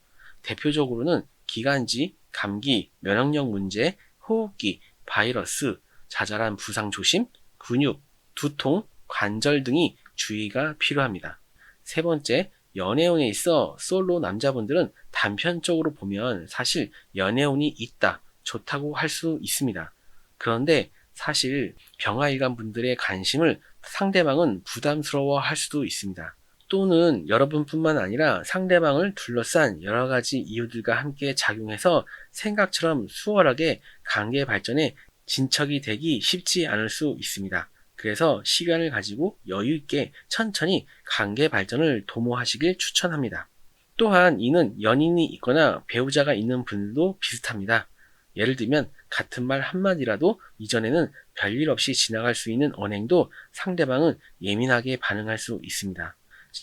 대표적으로는 기관지, 감기, 면역력 문제, 호흡기, 바이러스, 자잘한 부상 조심, 근육, 두통, 관절 등이 주의가 필요합니다. 세 번째, 연애운에 있어 솔로 남자분들은 단편적으로 보면 사실 연애운이 있다, 좋다고 할 수 있습니다. 그런데 사실 병화일간 분들의 관심을 상대방은 부담스러워 할 수도 있습니다. 또는 여러분뿐만 아니라 상대방을 둘러싼 여러 가지 이유들과 함께 작용해서 생각처럼 수월하게 관계 발전에 진척이 되기 쉽지 않을 수 있습니다. 그래서 시간을 가지고 여유 있게 천천히 관계 발전을 도모하시길 추천합니다. 또한 이는 연인이 있거나 배우자가 있는 분들도 비슷합니다. 예를 들면 같은 말 한마디라도 이전에는 별일 없이 지나갈 수 있는 언행도 상대방은 예민하게 반응할 수 있습니다.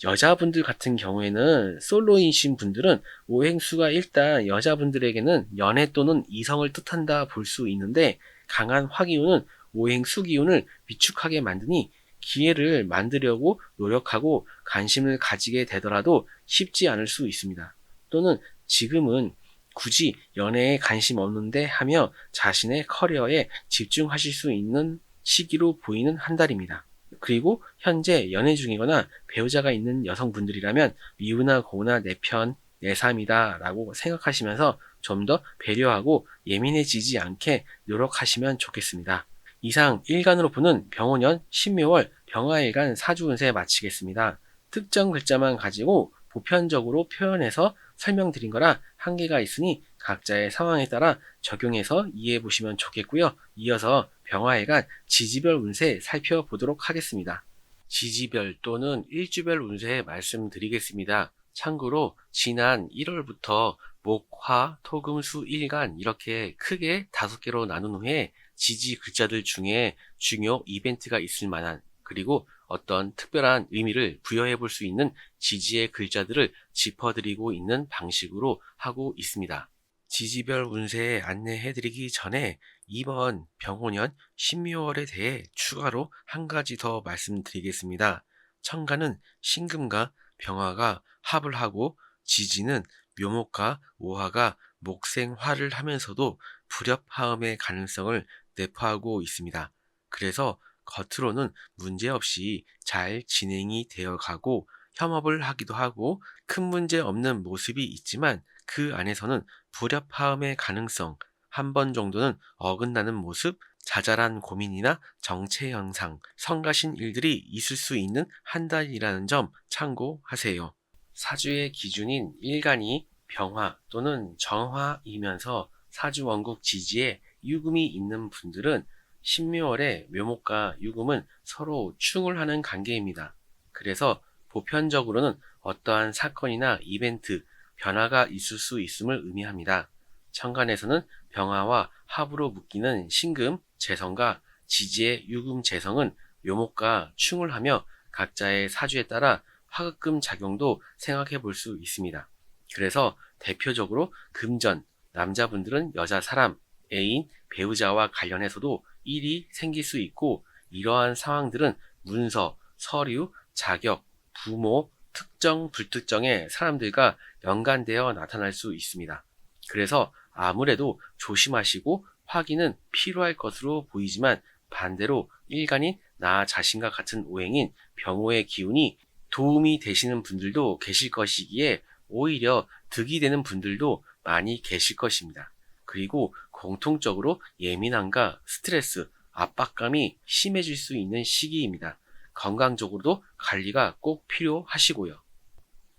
여자분들 같은 경우에는 솔로이신 분들은 오행수가 일단 여자분들에게는 연애 또는 이성을 뜻한다 볼 수 있는데 강한 화기운은 오행수 기운을 위축하게 만드니 기회를 만들려고 노력하고 관심을 가지게 되더라도 쉽지 않을 수 있습니다. 또는 지금은 굳이 연애에 관심 없는데 하며 자신의 커리어에 집중하실 수 있는 시기로 보이는 한 달입니다. 그리고 현재 연애 중이거나 배우자가 있는 여성분들이라면 미우나 고우나 내 편, 내 삶이다 라고 생각하시면서 좀 더 배려하고 예민해지지 않게 노력하시면 좋겠습니다. 이상 일간으로 보는 병오년 신묘월 병화일간 사주운세 마치겠습니다. 특정 글자만 가지고 보편적으로 표현해서 설명드린 거라 한계가 있으니 각자의 상황에 따라 적용해서 이해해 보시면 좋겠고요. 이어서 병화일간 지지별 운세 살펴보도록 하겠습니다. 지지별 또는 일주별 운세 말씀드리겠습니다. 참고로 지난 1월부터 목, 화, 토, 금, 수, 일간 이렇게 크게 5개로 나눈 후에 지지 글자들 중에 중요 이벤트가 있을 만한 그리고 어떤 특별한 의미를 부여해 볼 수 있는 지지의 글자들을 짚어드리고 있는 방식으로 하고 있습니다. 지지별 운세 안내해 드리기 전에 이번 병오년 신묘월에 대해 추가로 한 가지 더 말씀드리겠습니다. 천간은 신금과 병화가 합을 하고 지지는 묘목과 오화가 목생화를 하면서도 불협화음의 가능성을 내포하고 있습니다. 그래서 겉으로는 문제없이 잘 진행이 되어 가고 협업을 하기도 하고 큰 문제 없는 모습이 있지만 그 안에서는 불협화음의 가능성, 한 번 정도는 어긋나는 모습, 자잘한 고민이나 정체 현상, 성가신 일들이 있을 수 있는 한 달이라는 점 참고하세요. 사주의 기준인 일간이 병화 또는 정화이면서 사주 원국 지지에 유금이 있는 분들은 신묘월에 묘목과 유금은 서로 충을 하는 관계입니다. 그래서 보편적으로는 어떠한 사건이나 이벤트, 변화가 있을 수 있음을 의미합니다. 천간에서는 병화와 합으로 묶이는 신금, 재성과 지지의 유금, 재성은 묘목과 충을 하며 각자의 사주에 따라 화급금 작용도 생각해 볼 수 있습니다. 그래서 대표적으로 금전, 남자분들은 여자 사람, 애인, 배우자와 관련해서도 일이 생길 수 있고 이러한 상황들은 문서, 서류, 자격, 부모, 특정, 불특정의 사람들과 연관되어 나타날 수 있습니다. 그래서 아무래도 조심하시고 확인은 필요할 것으로 보이지만 반대로 일간인 나 자신과 같은 오행인 병호의 기운이 도움이 되시는 분들도 계실 것이기에 오히려 득이 되는 분들도 많이 계실 것입니다. 그리고 공통적으로 예민함과 스트레스, 압박감이 심해질 수 있는 시기입니다. 건강적으로도 관리가 꼭 필요하시고요.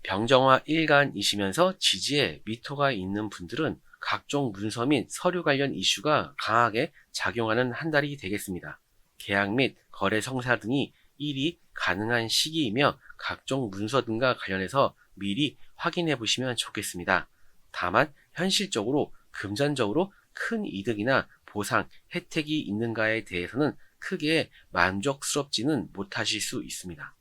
병정화 일간이시면서 지지에 미토가 있는 분들은 각종 문서 및 서류 관련 이슈가 강하게 작용하는 한 달이 되겠습니다. 계약 및 거래 성사 등이 일이 가능한 시기이며 각종 문서 등과 관련해서 미리 확인해 보시면 좋겠습니다. 다만 현실적으로 금전적으로 큰 이득이나 보상, 혜택이 있는가에 대해서는 크게 만족스럽지는 못하실 수 있습니다.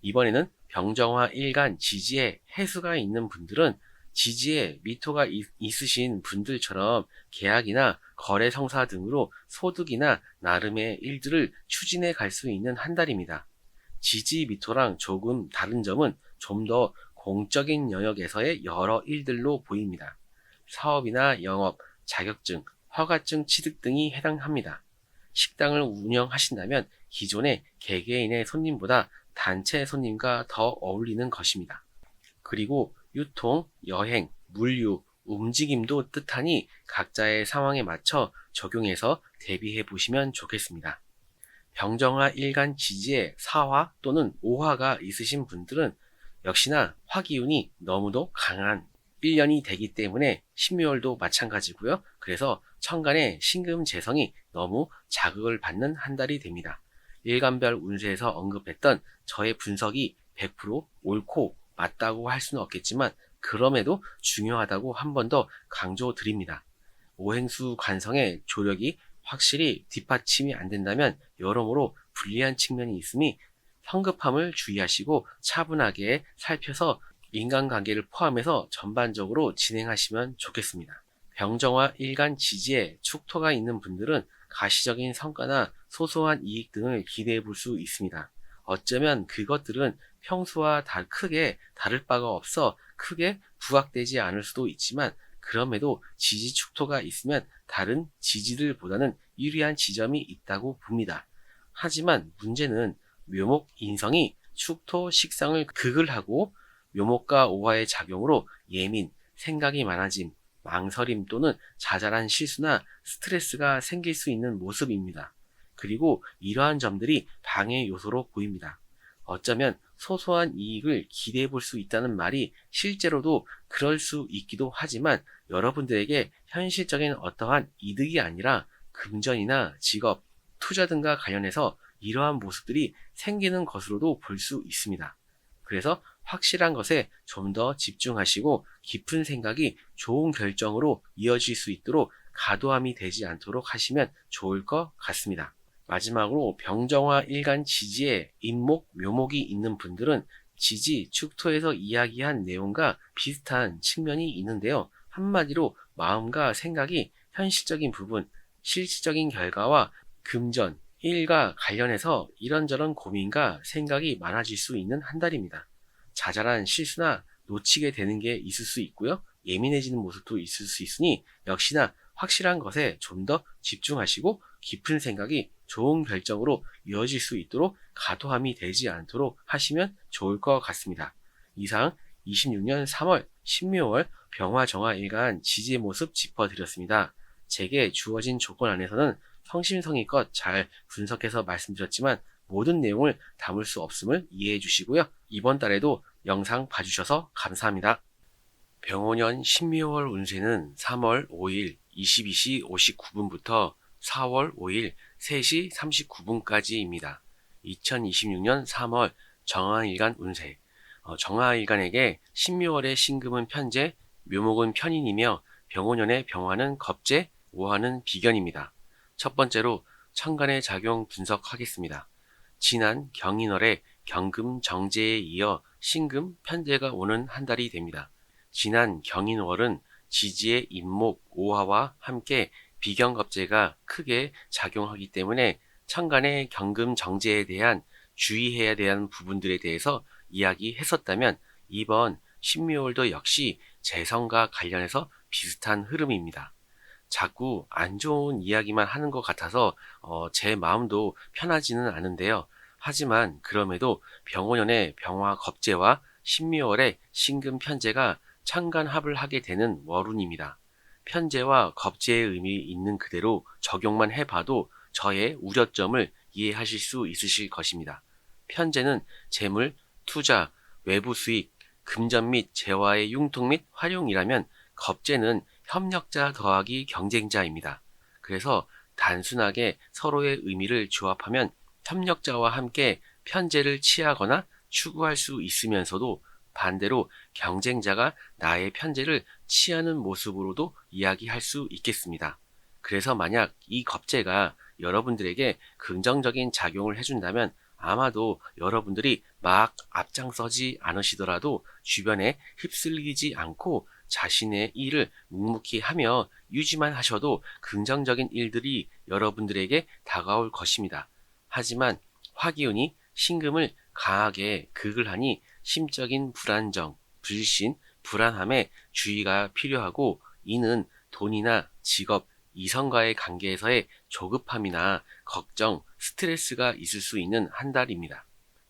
이번에는 병정화 일간 지지에 해수가 있는 분들은 지지에 미토가 있으신 분들처럼 계약이나 거래 성사 등으로 소득이나 나름의 일들을 추진해 갈 수 있는 한 달입니다. 지지 미토랑 조금 다른 점은 좀 더 공적인 영역에서의 여러 일들로 보입니다. 사업이나 영업, 자격증, 허가증 취득 등이 해당합니다. 식당을 운영하신다면 기존의 개개인의 손님보다 단체 손님과 더 어울리는 것입니다. 그리고 유통, 여행, 물류, 움직임도 뜻하니 각자의 상황에 맞춰 적용해서 대비해 보시면 좋겠습니다. 병정화 일간 지지에 사화 또는 오화가 있으신 분들은 역시나 화기운이 너무도 강한 1년이 되기 때문에 신묘월도 마찬가지고요. 그래서 천간의 신금재성이 너무 자극을 받는 한 달이 됩니다. 일간별 운세에서 언급했던 저의 분석이 100% 옳고 맞다고 할 수는 없겠지만 그럼에도 중요하다고 한 번 더 강조드립니다. 오행수 관성의 조력이 확실히 뒷받침이 안 된다면 여러모로 불리한 측면이 있으니 성급함을 주의하시고 차분하게 살펴서 인간관계를 포함해서 전반적으로 진행하시면 좋겠습니다. 병정화 일간 지지에 축토가 있는 분들은 가시적인 성과나 소소한 이익 등을 기대해 볼 수 있습니다. 어쩌면 그것들은 평소와 크게 다를 바가 없어 크게 부각되지 않을 수도 있지만 그럼에도 지지 축토가 있으면 다른 지지들보다는 유리한 지점이 있다고 봅니다. 하지만 문제는 묘목 인성이 축토 식상을 극을 하고 묘목과 오화의 작용으로 예민, 생각이 많아짐, 망설임 또는 자잘한 실수나 스트레스가 생길 수 있는 모습입니다. 그리고 이러한 점들이 방해 요소로 보입니다. 어쩌면 소소한 이익을 기대해 볼 수 있다는 말이 실제로도 그럴 수 있기도 하지만 여러분들에게 현실적인 어떠한 이득이 아니라 금전이나 직업, 투자 등과 관련해서 이러한 모습들이 생기는 것으로도 볼 수 있습니다. 그래서 확실한 것에 좀 더 집중하시고 깊은 생각이 좋은 결정으로 이어질 수 있도록 과도함이 되지 않도록 하시면 좋을 것 같습니다. 마지막으로 병정화 일간 지지에 인목, 묘목이 있는 분들은 지지, 축토에서 이야기한 내용과 비슷한 측면이 있는데요. 한마디로 마음과 생각이 현실적인 부분, 실질적인 결과와 금전, 일과 관련해서 이런저런 고민과 생각이 많아질 수 있는 한 달입니다. 자잘한 실수나 놓치게 되는 게 있을 수 있고요. 예민해지는 모습도 있을 수 있으니 역시나 확실한 것에 좀 더 집중하시고 깊은 생각이 좋은 결정으로 이어질 수 있도록 과도함이 되지 않도록 하시면 좋을 것 같습니다. 이상 26년 3월 신묘월 병화정화 일간 지지의 모습 짚어드렸습니다. 제게 주어진 조건 안에서는 성심성의껏 잘 분석해서 말씀드렸지만 모든 내용을 담을 수 없음을 이해해 주시고요. 이번 달에도 영상 봐주셔서 감사합니다. 병오년 신묘월 운세는 3월 5일 22시 59분부터 4월 5일 3시 39분까지입니다. 2026년 3월 정화일간 운세. 정화일간에게 신묘월의 신금은 편재, 묘목은 편인이며 병오년의 병화는 겁재, 오화는 비견입니다. 첫 번째로 천간의 작용 분석하겠습니다. 지난 경인월에 경금 정제에 이어 신금 편재가 오는 한 달이 됩니다. 지난 경인월은 지지의 인목 오화와 함께 비견겁재가 크게 작용하기 때문에 천간의 경금 정제에 대한 주의해야 되는 부분들에 대해서 이야기했었다면 이번 신묘월도 역시 재성과 관련해서 비슷한 흐름입니다. 자꾸 안 좋은 이야기만 하는 것 같아서 제 마음도 편하지는 않은데요. 하지만 그럼에도 병오년의 병화 겁재와 신묘월의 신금 편재가 천간합을 하게 되는 월운입니다. 편재와 겁재의 의미 있는 그대로 적용만 해봐도 저의 우려점을 이해하실 수 있으실 것입니다. 편재는 재물, 투자, 외부 수익, 금전 및 재화의 융통 및 활용이라면 겁재는 협력자 더하기 경쟁자입니다. 그래서 단순하게 서로의 의미를 조합하면 협력자와 함께 편재를 취하거나 추구할 수 있으면서도 반대로 경쟁자가 나의 편재를 취하는 모습으로도 이야기할 수 있겠습니다. 그래서 만약 이 겁재가 여러분들에게 긍정적인 작용을 해준다면 아마도 여러분들이 막 앞장서지 않으시더라도 주변에 휩쓸리지 않고 자신의 일을 묵묵히 하며 유지만 하셔도 긍정적인 일들이 여러분들에게 다가올 것입니다. 하지만 화기운이 신금을 강하게 극을 하니 심적인 불안정, 불신, 불안함에 주의가 필요하고 이는 돈이나 직업, 이성과의 관계에서의 조급함이나 걱정, 스트레스가 있을 수 있는 한 달입니다.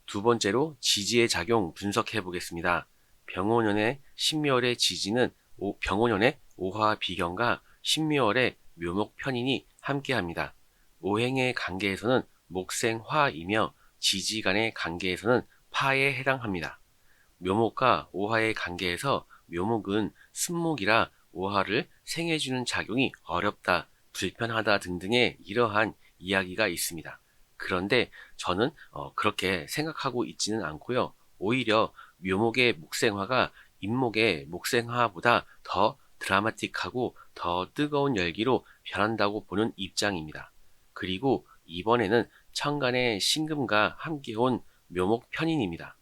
두 번째로 지지의 작용 분석해 보겠습니다. 병오년의 신묘월의 지지는 병오년의 오화 비견과 신묘월의 묘목 편인이 함께합니다. 오행의 관계에서는 목생화이며 지지 간의 관계에서는 파에 해당합니다. 묘목과 오화의 관계에서 묘목은 순목이라 오화를 생해주는 작용이 어렵다, 불편하다 등등의 이러한 이야기가 있습니다. 그런데 저는 그렇게 생각하고 있지는 않고요. 오히려 묘목의 목생화가 인목의 목생화보다 더 드라마틱하고 더 뜨거운 열기로 변한다고 보는 입장입니다. 그리고 이번에는 천간의 신금과 함께 온 묘목 편인입니다.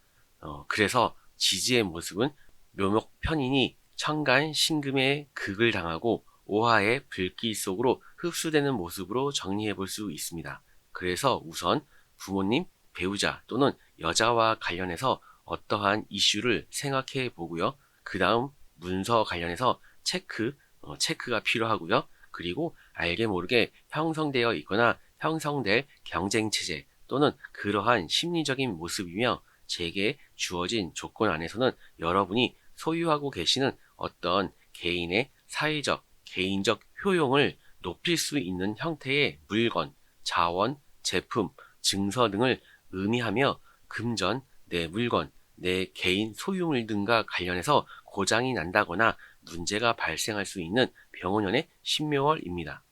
그래서 지지의 모습은 묘목 편인이 천간 신금의 극을 당하고 오화의 불길 속으로 흡수되는 모습으로 정리해 볼 수 있습니다. 그래서 우선 부모님, 배우자 또는 여자와 관련해서 어떠한 이슈를 생각해 보고요. 그 다음 문서 관련해서 체크가 필요하고요. 그리고 알게 모르게 형성되어 있거나 형성될 경쟁체제 또는 그러한 심리적인 모습이며 제게 주어진 조건 안에서는 여러분이 소유하고 계시는 어떤 개인의 사회적, 개인적 효용을 높일 수 있는 형태의 물건, 자원, 제품, 증서 등을 의미하며 금전, 내 물건, 내 개인 소유물 등과 관련해서 고장이 난다거나 문제가 발생할 수 있는 병원년의 신묘월입니다.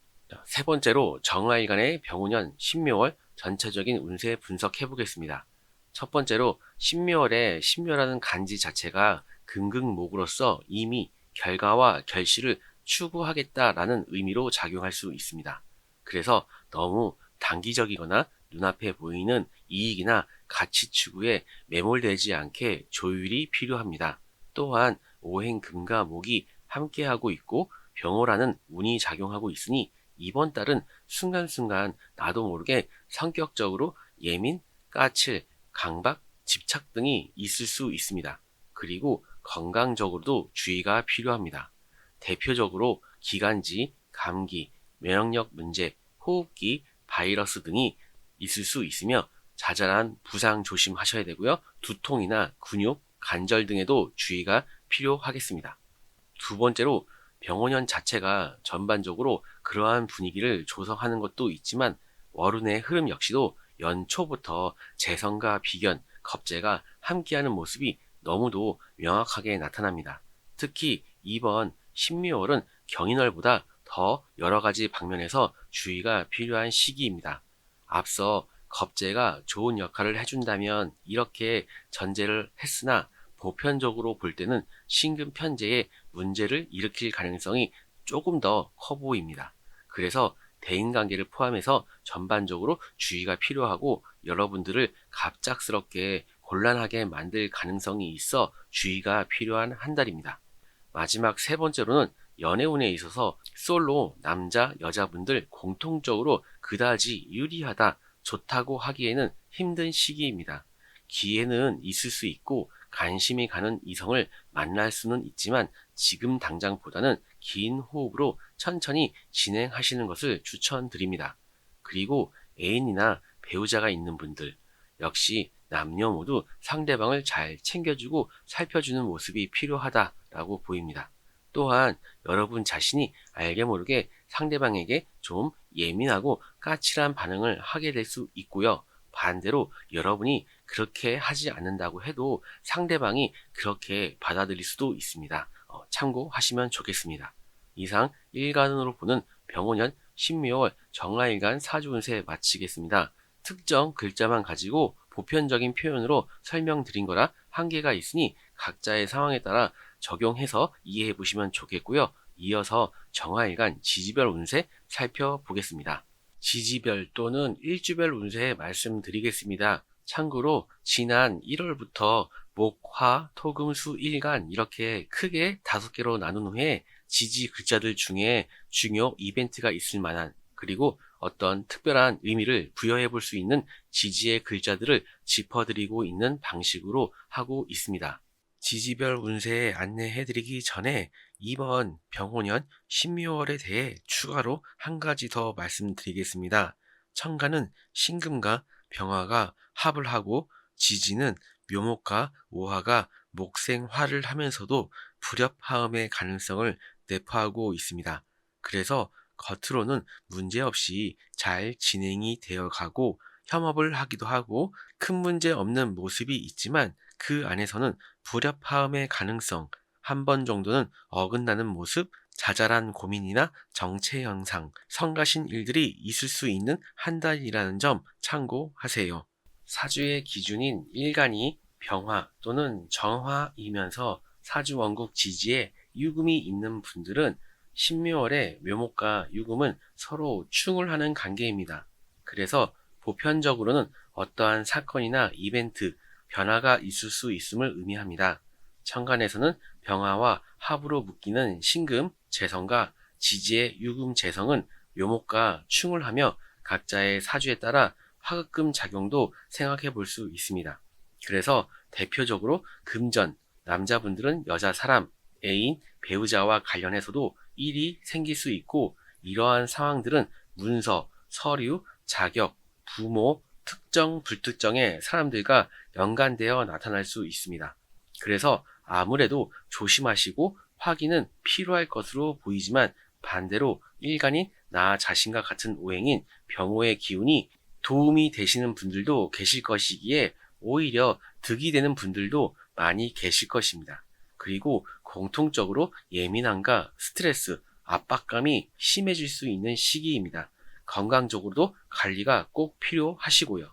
세 번째로 정화일간의 병원년 신묘월 전체적인 운세 분석해 보겠습니다. 첫 번째로 신묘월의 신묘라는 간지 자체가 금극목으로서 이미 결과와 결실을 추구하겠다라는 의미로 작용할 수 있습니다. 그래서 너무 단기적이거나 눈앞에 보이는 이익이나 가치 추구에 매몰되지 않게 조율이 필요합니다. 또한 오행금과 목이 함께하고 있고 병호라는 운이 작용하고 있으니 이번 달은 순간순간 나도 모르게 성격적으로 예민, 까칠, 강박, 집착 등이 있을 수 있습니다. 그리고 건강적으로도 주의가 필요합니다. 대표적으로 기관지, 감기, 면역력 문제, 호흡기, 바이러스 등이 있을 수 있으며 자잘한 부상 조심하셔야 되고요. 두통이나 근육, 관절 등에도 주의가 필요하겠습니다. 두 번째로 병원년 자체가 전반적으로 그러한 분위기를 조성하는 것도 있지만 월운의 흐름 역시도 연초부터 재성과 비견, 겁재가 함께하는 모습이 너무도 명확하게 나타납니다. 특히 이번 신묘월은 경인월보다 더 여러 가지 방면에서 주의가 필요한 시기입니다. 앞서 겁재가 좋은 역할을 해준다면 이렇게 전제를 했으나 보편적으로 볼 때는 신금 편제에 문제를 일으킬 가능성이 조금 더 커 보입니다. 그래서 대인관계를 포함해서 전반적으로 주의가 필요하고 여러분들을 갑작스럽게 곤란하게 만들 가능성이 있어 주의가 필요한 한 달입니다. 마지막 세 번째로는 연애운에 있어서 솔로 남자, 여자분들 공통적으로 그다지 유리하다, 좋다고 하기에는 힘든 시기입니다. 기회는 있을 수 있고 관심이 가는 이성을 만날 수는 있지만 지금 당장보다는 긴 호흡으로 천천히 진행하시는 것을 추천드립니다. 그리고 애인이나 배우자가 있는 분들 역시 남녀 모두 상대방을 잘 챙겨주고 살펴주는 모습이 필요하다라고 보입니다. 또한 여러분 자신이 알게 모르게 상대방에게 좀 예민하고 까칠한 반응을 하게 될 수 있고요. 반대로 여러분이 그렇게 하지 않는다고 해도 상대방이 그렇게 받아들일 수도 있습니다. 참고하시면 좋겠습니다. 이상 일간으로 보는 병원년 신묘월 정화일간 사주운세 마치겠습니다. 특정 글자만 가지고 보편적인 표현으로 설명드린 거라 한계가 있으니 각자의 상황에 따라 적용해서 이해해 보시면 좋겠고요. 이어서 정화일간 지지별 운세 살펴보겠습니다. 지지별 또는 일주별 운세 말씀드리겠습니다. 참고로 지난 1월부터 목, 화, 토, 금, 수, 일간 이렇게 크게 5개로 나눈 후에 지지 글자들 중에 중요 이벤트가 있을 만한 그리고 어떤 특별한 의미를 부여해 볼 수 있는 지지의 글자들을 짚어드리고 있는 방식으로 하고 있습니다. 지지별 운세 안내해드리기 전에 이번 병호년 신묘월에 대해 추가로 한 가지 더 말씀드리겠습니다. 천간은 신금과 병화가 합을 하고 지지는 묘목과 오화가 목생화를 하면서도 불협화음의 가능성을 내포하고 있습니다. 그래서 겉으로는 문제없이 잘 진행이 되어 가고 협업을 하기도 하고 큰 문제 없는 모습이 있지만 그 안에서는 불협화음의 가능성, 한 번 정도는 어긋나는 모습, 자잘한 고민이나 정체 현상, 성가신 일들이 있을 수 있는 한 달이라는 점 참고하세요. 사주의 기준인 일간이 병화 또는 정화이면서 사주 원국 지지에 유금이 있는 분들은 신묘월의 묘목과 유금은 서로 충을 하는 관계입니다. 그래서 보편적으로는 어떠한 사건이나 이벤트, 변화가 있을 수 있음을 의미합니다. 천간에서는 병화와 합으로 묶이는 신금, 재성과 지지의 유금, 재성은 묘목과 충을 하며 각자의 사주에 따라 화급금 작용도 생각해 볼 수 있습니다. 그래서 대표적으로 금전, 남자분들은 여자 사람, 애인, 배우자와 관련해서도 일이 생길 수 있고 이러한 상황들은 문서, 서류, 자격, 부모, 특정, 불특정의 사람들과 연관되어 나타날 수 있습니다. 그래서 아무래도 조심하시고 확인은 필요할 것으로 보이지만 반대로 일간인 나 자신과 같은 오행인 병호의 기운이 도움이 되시는 분들도 계실 것이기에 오히려 득이 되는 분들도 많이 계실 것입니다. 그리고 공통적으로 예민함과 스트레스, 압박감이 심해질 수 있는 시기입니다. 건강적으로도 관리가 꼭 필요하시고요.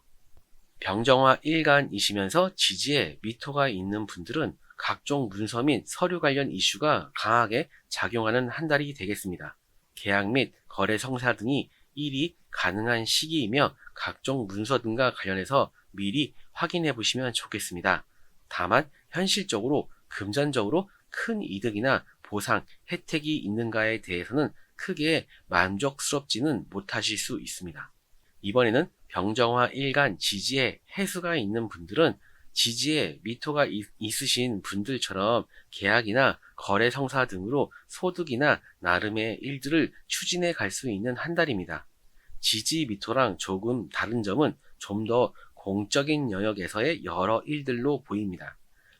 병정화 일간이시면서 지지에 미토가 있는 분들은 각종 문서 및 서류 관련 이슈가 강하게 작용하는 한 달이 되겠습니다. 계약 및 거래 성사 등이 일이 가능한 시기이며 각종 문서 등과 관련해서 미리 확인해 보시면 좋겠습니다. 다만 현실적으로 금전적으로 큰 이득이나 보상, 혜택이 있는가에 대해서는 크게 만족스럽지는 못하실 수 있습니다. 이번에는 병정화 일간 지지에 해수가 있는 분들은 지지에 미토가 있으신 분들처럼 계약이나 거래 성사 등으로 소득이나 나름의 일들을 추진해 갈 수 있는 한 달입니다. 지지 미토랑 조금 다른 점은 좀 더 공적인 영역에서의 여러 일들로 보입니다.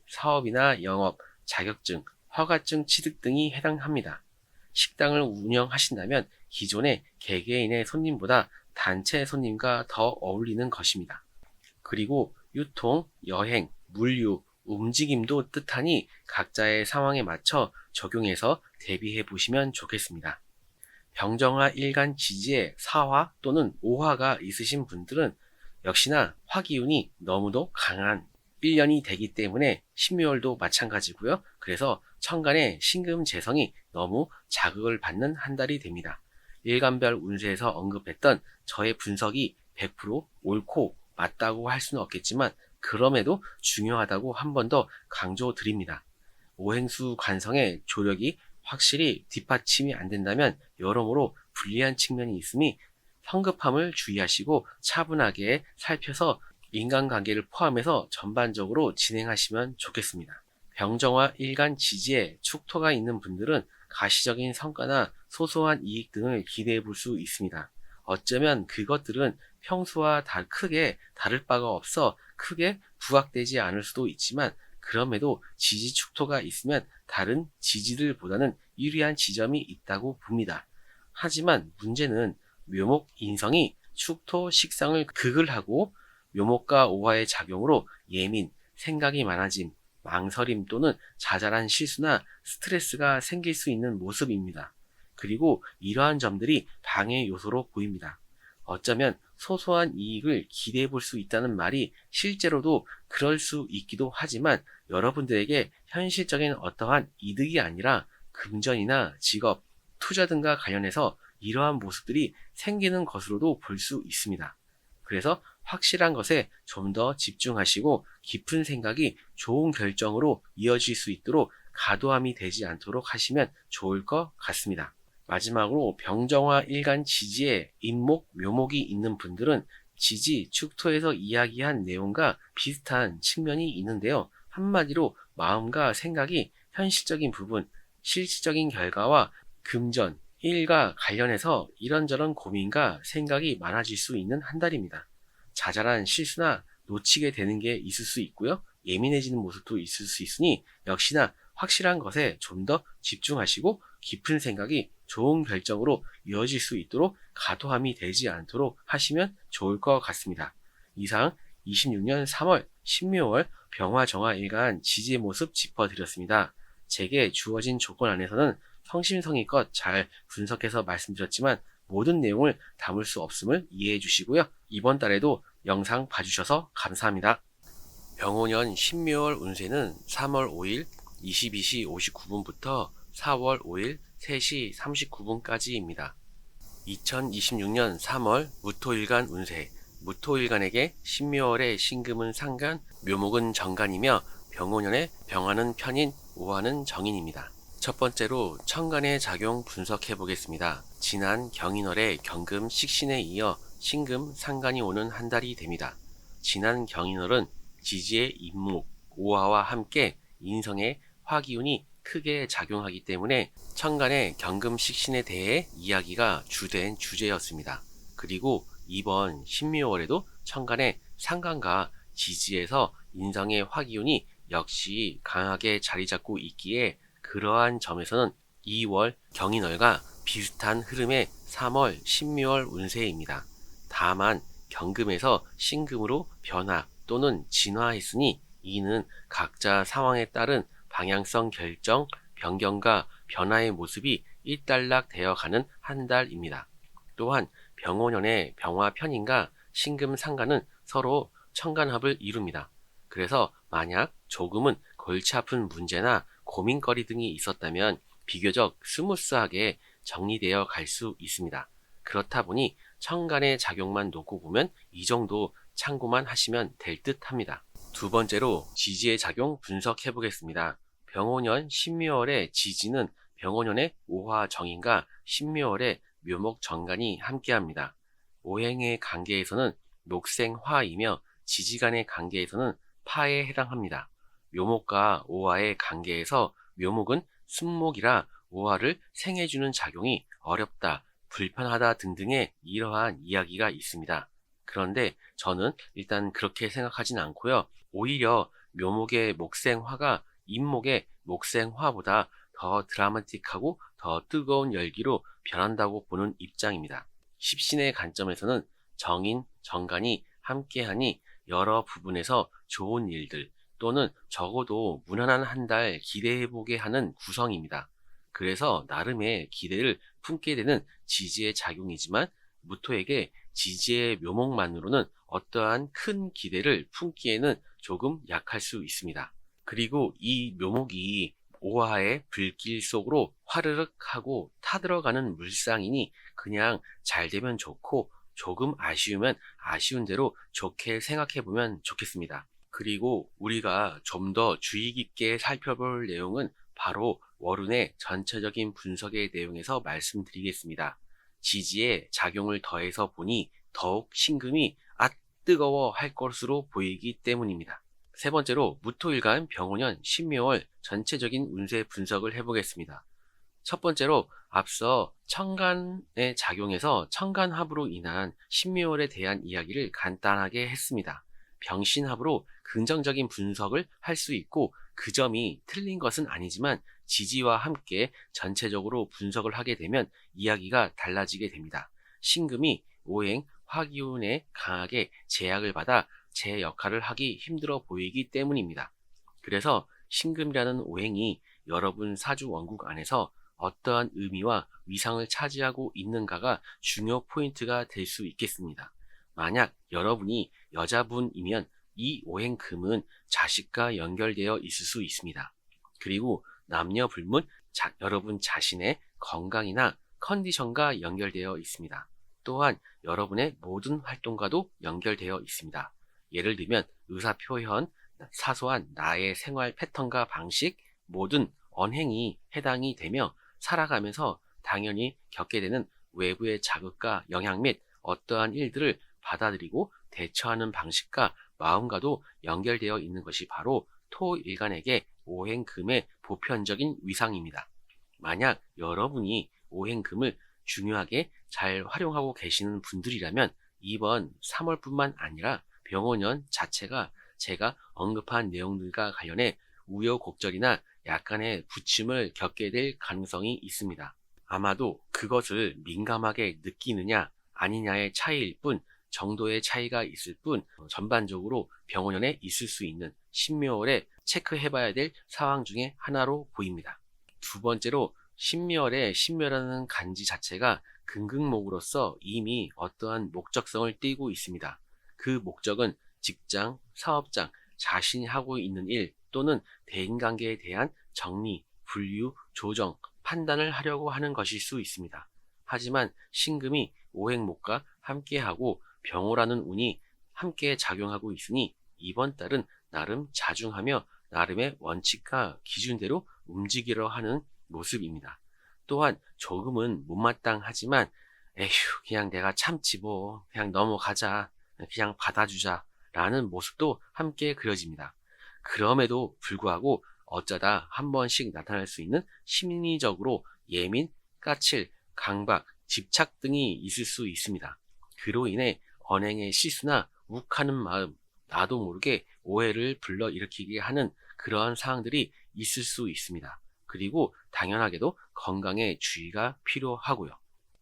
사업이나 영업, 자격증, 허가증 취득 등이 해당합니다. 식당을 운영하신다면 기존의 개개인의 손님보다 단체 손님과 더 어울리는 것입니다. 그리고 유통, 여행, 물류, 움직임도 뜻하니 각자의 상황에 맞춰 적용해서 대비해 보시면 좋겠습니다. 병정화 일간 지지에 사화 또는 오화가 있으신 분들은 역시나 화기운이 너무도 강한 1년이 되기 때문에 신묘월도 마찬가지고요. 그래서 천간의 신금 재성이 너무 자극을 받는 한 달이 됩니다. 일간별 운세에서 언급했던 저의 분석이 100% 옳고 맞다고 할 수는 없겠지만 그럼에도 중요하다고 한 번 더 강조드립니다. 오행수 관성의 조력이 확실히 뒷받침이 안 된다면 여러모로 불리한 측면이 있으니 성급함을 주의하시고 차분하게 살펴서 인간관계를 포함해서 전반적으로 진행하시면 좋겠습니다. 병정화 일간 지지에 축토가 있는 분들은 가시적인 성과나 소소한 이익 등을 기대해 볼 수 있습니다. 어쩌면 그것들은 평소와 크게 다를 바가 없어 크게 부각되지 않을 수도 있지만 그럼에도 지지 축토가 있으면 다른 지지들보다는 유리한 지점이 있다고 봅니다. 하지만 문제는 묘목 인성이 축토 식상을 극을 하고 묘목과 오화의 작용으로 예민, 생각이 많아짐, 망설임 또는 자잘한 실수나 스트레스가 생길 수 있는 모습입니다. 그리고 이러한 점들이 방해 요소로 보입니다. 어쩌면 소소한 이익을 기대해 볼 수 있다는 말이 실제로도 그럴 수 있기도 하지만 여러분들에게 현실적인 어떠한 이득이 아니라 금전이나 직업, 투자 등과 관련해서 이러한 모습들이 생기는 것으로도 볼 수 있습니다. 그래서 확실한 것에 좀 더 집중하시고 깊은 생각이 좋은 결정으로 이어질 수 있도록 과도함이 되지 않도록 하시면 좋을 것 같습니다. 마지막으로 병정화 일간 지지에 인목, 묘목이 있는 분들은 지지, 축토에서 이야기한 내용과 비슷한 측면이 있는데요. 한마디로 마음과 생각이 현실적인 부분, 실질적인 결과와 금전, 일과 관련해서 이런저런 고민과 생각이 많아질 수 있는 한 달입니다. 자잘한 실수나 놓치게 되는 게 있을 수 있고요. 예민해지는 모습도 있을 수 있으니 역시나 확실한 것에 좀 더 집중하시고 깊은 생각이 좋은 결정으로 이어질 수 있도록 과도함이 되지 않도록 하시면 좋을 것 같습니다. 이상 26년 3월 신묘월 병화정화일간 지지의 모습 짚어드렸습니다. 제게 주어진 조건 안에서는 성심성의껏 잘 분석해서 말씀드렸지만 모든 내용을 담을 수 없음을 이해해 주시고요. 이번 달에도 영상 봐주셔서 감사합니다. 병오년 신묘월 운세는 3월 5일 22시 59분부터 4월 5일 3시 39분까지입니다. 2026년 3월 무토일간 운세. 무토일간에게 신묘월의 신금은 상간, 묘목은 정간이며 병오년의 병화는 편인, 오화는 정인입니다. 첫 번째로 천간의 작용 분석해 보겠습니다. 지난 경인월의 경금 식신에 이어 신금 상간이 오는 한 달이 됩니다. 지난 경인월은 지지의 임목, 오화와 함께 인성의 화기운이 크게 작용하기 때문에 천간의 경금 식신에 대해 이야기가 주된 주제였습니다. 그리고 이번 신묘월에도 천간의 상간과 지지에서 인성의 화기운이 역시 강하게 자리 잡고 있기에 그러한 점에서는 2월 경인월과 비슷한 흐름의 3월 신묘월 운세입니다. 다만 경금에서 신금으로 변화 또는 진화했으니 이는 각자 상황에 따른 방향성 결정, 변경과 변화의 모습이 일단락 되어가는 한 달입니다. 또한 병오년의 병화 편인과 신금 상간은 서로 천간합을 이룹니다. 그래서 만약 조금은 골치 아픈 문제나 고민거리 등이 있었다면 비교적 스무스하게 정리되어 갈 수 있습니다. 그렇다 보니 천간의 작용만 놓고 보면 이 정도 참고만 하시면 될 듯 합니다. 두 번째로 지지의 작용 분석해 보겠습니다. 병오년 신묘월의 지지는 병오년의 오화 정인과 신묘월의 묘목 정간이 함께합니다. 오행의 관계에서는 목생화이며 지지간의 관계에서는 파에 해당합니다. 묘목과 오화의 관계에서 묘목은 순목이라 오화를 생해주는 작용이 어렵다, 불편하다 등등의 이러한 이야기가 있습니다. 그런데 저는 일단 그렇게 생각하진 않고요. 오히려 묘목의 목생화가 인목의 목생화보다 더 드라마틱하고 더 뜨거운 열기로 변한다고 보는 입장입니다. 십신의 관점에서는 정인, 정간이 함께하니 여러 부분에서 좋은 일들 또는 적어도 무난한 한 달 기대해보게 하는 구성입니다. 그래서 나름의 기대를 품게 되는 지지의 작용이지만 무토에게 지지의 묘목만으로는 어떠한 큰 기대를 품기에는 조금 약할 수 있습니다. 그리고 이 묘목이 오화의 불길 속으로 화르륵 하고 타들어가는 물상이니 그냥 잘 되면 좋고 조금 아쉬우면 아쉬운 대로 좋게 생각해보면 좋겠습니다. 그리고 우리가 좀 더 주의 깊게 살펴볼 내용은 바로 월운의 전체적인 분석의 내용에서 말씀드리겠습니다. 지지의 작용을 더해서 보니 더욱 신금이 뜨거워 할 것으로 보이기 때문입니다. 세 번째로 무토일간 병오년 신묘월 전체적인 운세 분석을 해보겠습니다. 첫 번째로 앞서 천간의 작용에서 천간합으로 인한 신묘월에 대한 이야기를 간단하게 했습니다. 병신합으로 긍정적인 분석을 할 수 있고 그 점이 틀린 것은 아니지만 지지와 함께 전체적으로 분석을 하게 되면 이야기가 달라지게 됩니다. 신금이 오행 화기운에 강하게 제약을 받아 제 역할을 하기 힘들어 보이기 때문입니다. 그래서 신금이라는 오행이 여러분 사주 원국 안에서 어떠한 의미와 위상을 차지하고 있는가가 중요 포인트가 될 수 있겠습니다. 만약 여러분이 여자분이면 이 오행금은 자식과 연결되어 있을 수 있습니다. 그리고 남녀 불문 여러분 자신의 건강이나 컨디션과 연결되어 있습니다. 또한 여러분의 모든 활동과도 연결되어 있습니다. 예를 들면 의사표현, 사소한 나의 생활 패턴과 방식, 모든 언행이 해당이 되며 살아가면서 당연히 겪게 되는 외부의 자극과 영향 및 어떠한 일들을 받아들이고 대처하는 방식과 마음과도 연결되어 있는 것이 바로 토일간에게 오행금의 보편적인 위상입니다. 만약 여러분이 오행금을 중요하게 잘 활용하고 계시는 분들이라면 이번 3월뿐만 아니라 병오년 자체가 제가 언급한 내용들과 관련해 우여곡절이나 약간의 부침을 겪게 될 가능성이 있습니다. 아마도 그것을 민감하게 느끼느냐 아니냐의 차이일 뿐 정도의 차이가 있을 뿐 전반적으로 병원연에 있을 수 있는 신묘월에 체크해봐야 될 상황 중에 하나로 보입니다. 두 번째로 신묘월에 신묘라는 간지 자체가 근극목으로서 이미 어떠한 목적성을 띠고 있습니다. 그 목적은 직장, 사업장, 자신이 하고 있는 일 또는 대인관계에 대한 정리, 분류, 조정, 판단을 하려고 하는 것일 수 있습니다. 하지만 신금이 오행목과 함께하고 병호라는 운이 함께 작용하고 있으니 이번 달은 나름 자중하며 나름의 원칙과 기준대로 움직이려 하는 모습입니다. 또한 조금은 못마땅하지만 에휴 그냥 내가 참지 뭐 그냥 넘어가자 그냥 받아주자 라는 모습도 함께 그려집니다. 그럼에도 불구하고 어쩌다 한 번씩 나타날 수 있는 심리적으로 예민, 까칠, 강박, 집착 등이 있을 수 있습니다. 그로 인해 언행의 실수나 욱하는 마음, 나도 모르게 오해를 불러일으키게 하는 그러한 상황들이 있을 수 있습니다. 그리고 당연하게도 건강에 주의가 필요하고요.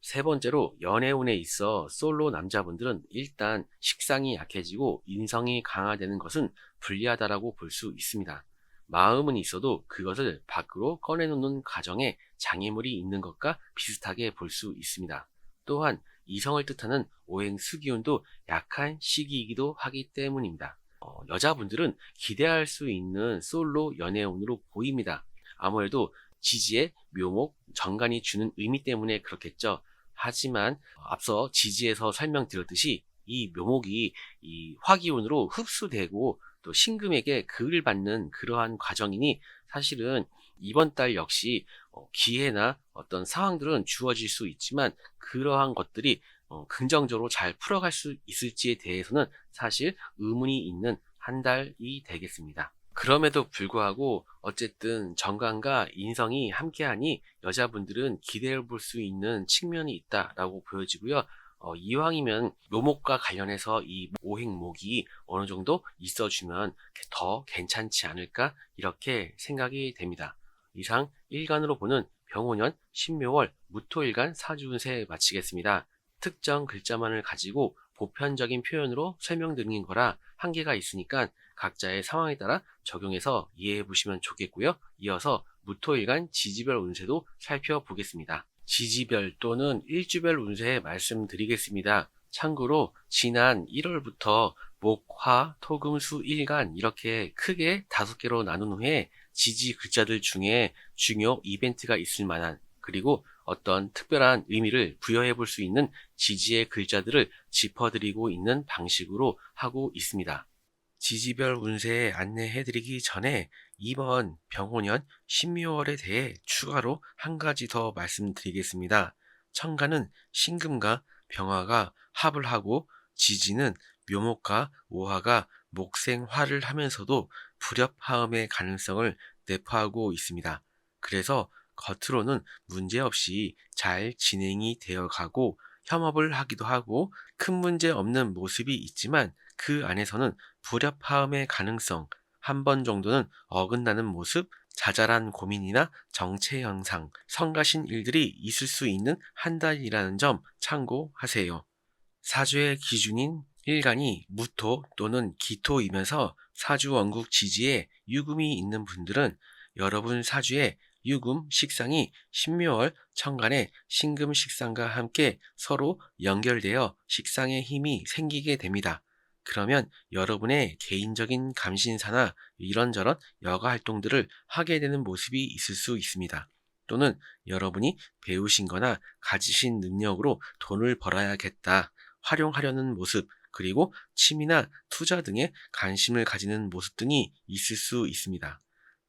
세 번째로 연애운에 있어 솔로 남자분들은 일단 식상이 약해지고 인성이 강화되는 것은 불리하다라고 볼 수 있습니다. 마음은 있어도 그것을 밖으로 꺼내놓는 과정에 장애물이 있는 것과 비슷하게 볼 수 있습니다. 또한 이성을 뜻하는 오행수기운도 약한 시기이기도 하기 때문입니다. 여자분들은 기대할 수 있는 솔로 연애운으로 보입니다. 아무래도 지지의 묘목, 정관이 주는 의미 때문에 그렇겠죠. 하지만 앞서 지지에서 설명드렸듯이 이 묘목이 이 화기운으로 흡수되고 또 신금에게 그을 받는 그러한 과정이니 사실은 이번 달 역시 기회나 어떤 상황들은 주어질 수 있지만 그러한 것들이 긍정적으로 잘 풀어갈 수 있을지에 대해서는 사실 의문이 있는 한 달이 되겠습니다. 그럼에도 불구하고 어쨌든 정관과 인성이 함께하니 여자분들은 기대해 볼 수 있는 측면이 있다라고 보여지고요. 이왕이면 묘목과 관련해서 이 오행목이 어느 정도 있어주면 더 괜찮지 않을까 이렇게 생각이 됩니다. 이상 일간으로 보는 병오년 신묘월 무토일간 사주운세 마치겠습니다. 특정 글자만을 가지고 보편적인 표현으로 설명드린 거라 한계가 있으니까 각자의 상황에 따라 적용해서 이해해 보시면 좋겠고요. 이어서 무토일간 지지별 운세도 살펴보겠습니다. 지지별 또는 일주별 운세 말씀드리겠습니다. 참고로 지난 1월부터 목, 화, 토, 금, 수, 일간 이렇게 크게 5개로 나눈 후에 지지 글자들 중에 중요 이벤트가 있을 만한 그리고 어떤 특별한 의미를 부여해 볼 수 있는 지지의 글자들을 짚어드리고 있는 방식으로 하고 있습니다. 지지별 운세 안내해드리기 전에 이번 병오년 신묘월에 대해 추가로 한 가지 더 말씀드리겠습니다. 천간은 신금과 병화가 합을 하고 지지는 묘목과 오화가 목생화를 하면서도 불협화음의 가능성을 내포하고 있습니다. 그래서 겉으로는 문제없이 잘 진행이 되어 가고 협업을 하기도 하고 큰 문제 없는 모습이 있지만 그 안에서는 불협화음의 가능성, 한 번 정도는 어긋나는 모습, 자잘한 고민이나 정체 현상, 성가신 일들이 있을 수 있는 한 달이라는 점 참고하세요. 사주의 기준인 일간이 무토 또는 기토이면서 사주 원국 지지에 유금이 있는 분들은 여러분 사주에 유금 식상이 신묘월 천간에 신금 식상과 함께 서로 연결되어 식상의 힘이 생기게 됩니다. 그러면 여러분의 개인적인 감신사나 이런저런 여가 활동들을 하게 되는 모습이 있을 수 있습니다. 또는 여러분이 배우신 거나 가지신 능력으로 돈을 벌어야겠다, 활용하려는 모습, 그리고 취미나 투자 등에 관심을 가지는 모습 등이 있을 수 있습니다.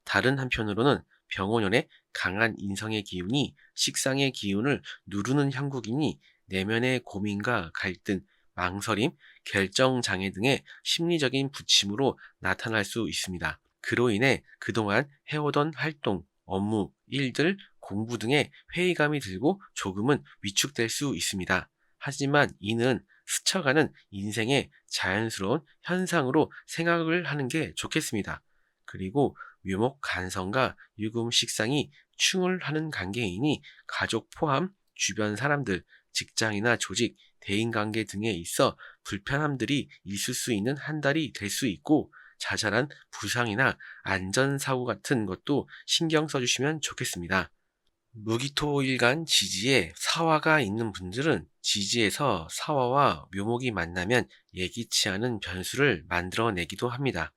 다른 한편으로는 병오년에 강한 인성의 기운이 식상의 기운을 누르는 형국이니 내면의 고민과 갈등, 망설임, 결정장애 등의 심리적인 부침으로 나타날 수 있습니다. 그로 인해 그동안 해오던 활동, 업무, 일들, 공부 등의 회의감이 들고 조금은 위축될 수 있습니다. 하지만 이는 스쳐가는 인생의 자연스러운 현상으로 생각을 하는 게 좋겠습니다. 그리고 묘목 간성과 유금 식상이 충을 하는 관계이니 가족 포함 주변 사람들, 직장이나 조직, 대인관계 등에 있어 불편함들이 있을 수 있는 한 달이 될 수 있고, 자잘한 부상이나 안전사고 같은 것도 신경 써주시면 좋겠습니다. 무기토일간 지지에 사화가 있는 분들은 지지에서 사화와 묘목이 만나면 예기치 않은 변수를 만들어내기도 합니다.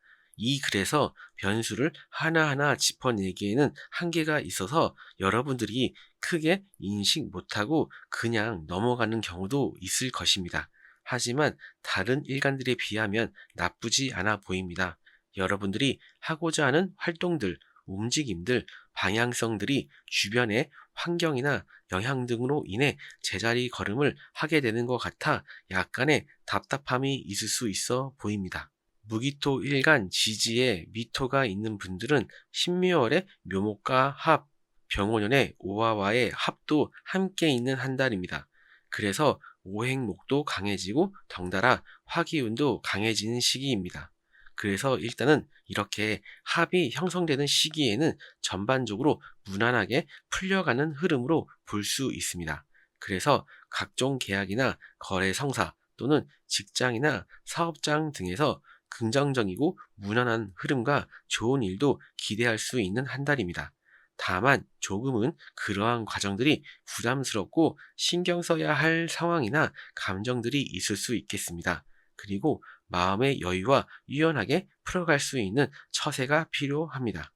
그래서 변수를 하나하나 짚어내기에는 한계가 있어서 여러분들이 크게 인식 못하고 그냥 넘어가는 경우도 있을 것입니다. 하지만 다른 일간들에 비하면 나쁘지 않아 보입니다. 여러분들이 하고자 하는 활동들, 움직임들, 방향성들이 주변의 환경이나 영향 등으로 인해 제자리 걸음을 하게 되는 것 같아 약간의 답답함이 있을 수 있어 보입니다. 무기토 일간 지지에 미토가 있는 분들은 신묘월의 묘목과 합, 병원연의 오화와의 합도 함께 있는 한 달입니다. 그래서 오행목도 강해지고 덩달아 화기운도 강해지는 시기입니다. 그래서 일단은 이렇게 합이 형성되는 시기에는 전반적으로 무난하게 풀려가는 흐름으로 볼 수 있습니다. 그래서 각종 계약이나 거래 성사 또는 직장이나 사업장 등에서 긍정적이고 무난한 흐름과 좋은 일도 기대할 수 있는 한 달입니다. 다만 조금은 그러한 과정들이 부담스럽고 신경 써야 할 상황이나 감정들이 있을 수 있겠습니다. 그리고 마음의 여유와 유연하게 풀어갈 수 있는 처세가 필요합니다.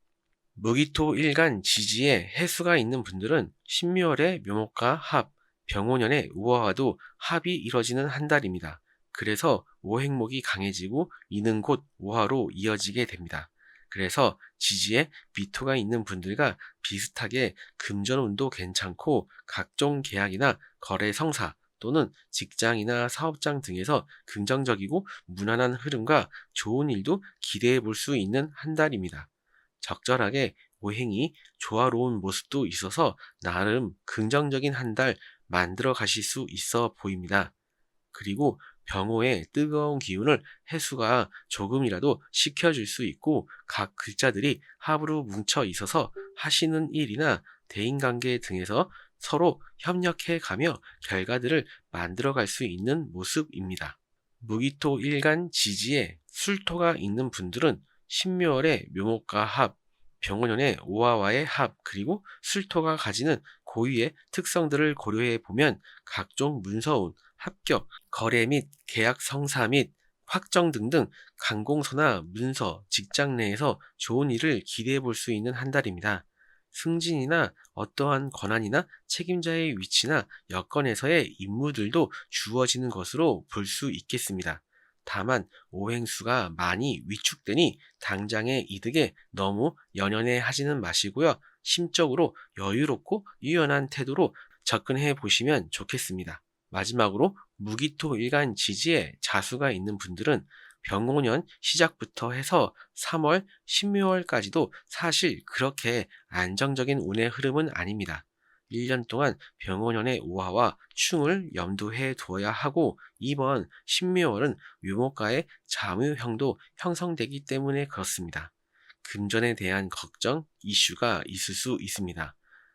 무기토 일간 지지에 해수가 있는 분들은 신묘월의 묘목과 합, 병오년의 우화와도 합이 이뤄지는 한 달입니다. 그래서 오행목이 강해지고 이는 곧 우화로 이어지게 됩니다. 그래서 지지에 미토가 있는 분들과 비슷하게 금전운도 괜찮고 각종 계약이나 거래 성사 또는 직장이나 사업장 등에서 긍정적이고 무난한 흐름과 좋은 일도 기대해 볼 수 있는 한 달입니다. 적절하게 오행이 조화로운 모습도 있어서 나름 긍정적인 한 달 만들어 가실 수 있어 보입니다. 그리고 병호의 뜨거운 기운을 해수가 조금이라도 식혀줄 수 있고 각 글자들이 합으로 뭉쳐 있어서 하시는 일이나 대인관계 등에서 서로 협력해 가며 결과들을 만들어 갈 수 있는 모습입니다. 무기토 일간 지지에 술토가 있는 분들은 신묘월의 묘목과 합, 병원연의 오화와의 합, 그리고 술토가 가지는 고유의 특성들을 고려해 보면 각종 문서운, 합격, 거래 및 계약 성사 및 확정 등등 관공서나 문서, 직장 내에서 좋은 일을 기대해 볼 수 있는 한 달입니다. 승진이나 어떠한 권한이나 책임자의 위치나 여건에서의 임무들도 주어지는 것으로 볼 수 있겠습니다. 다만 오행수가 많이 위축되니 당장의 이득에 너무 연연해 하지는 마시고요. 심적으로 여유롭고 유연한 태도로 접근해 보시면 좋겠습니다. 마지막으로 무기토 일간 지지에 자수가 있는 분들은 병오년 시작부터 해서 3월, 신묘월까지도 사실 그렇게 안정적인 운의 흐름은 아닙니다. 1년 동안 병오년의 오화와 충을 염두해 두어야 하고 이번 신묘월은 묘목과의 잠유형도 형성되기 때문에 그렇습니다. 금전에 대한 걱정, 이슈가 있을 수 있습니다.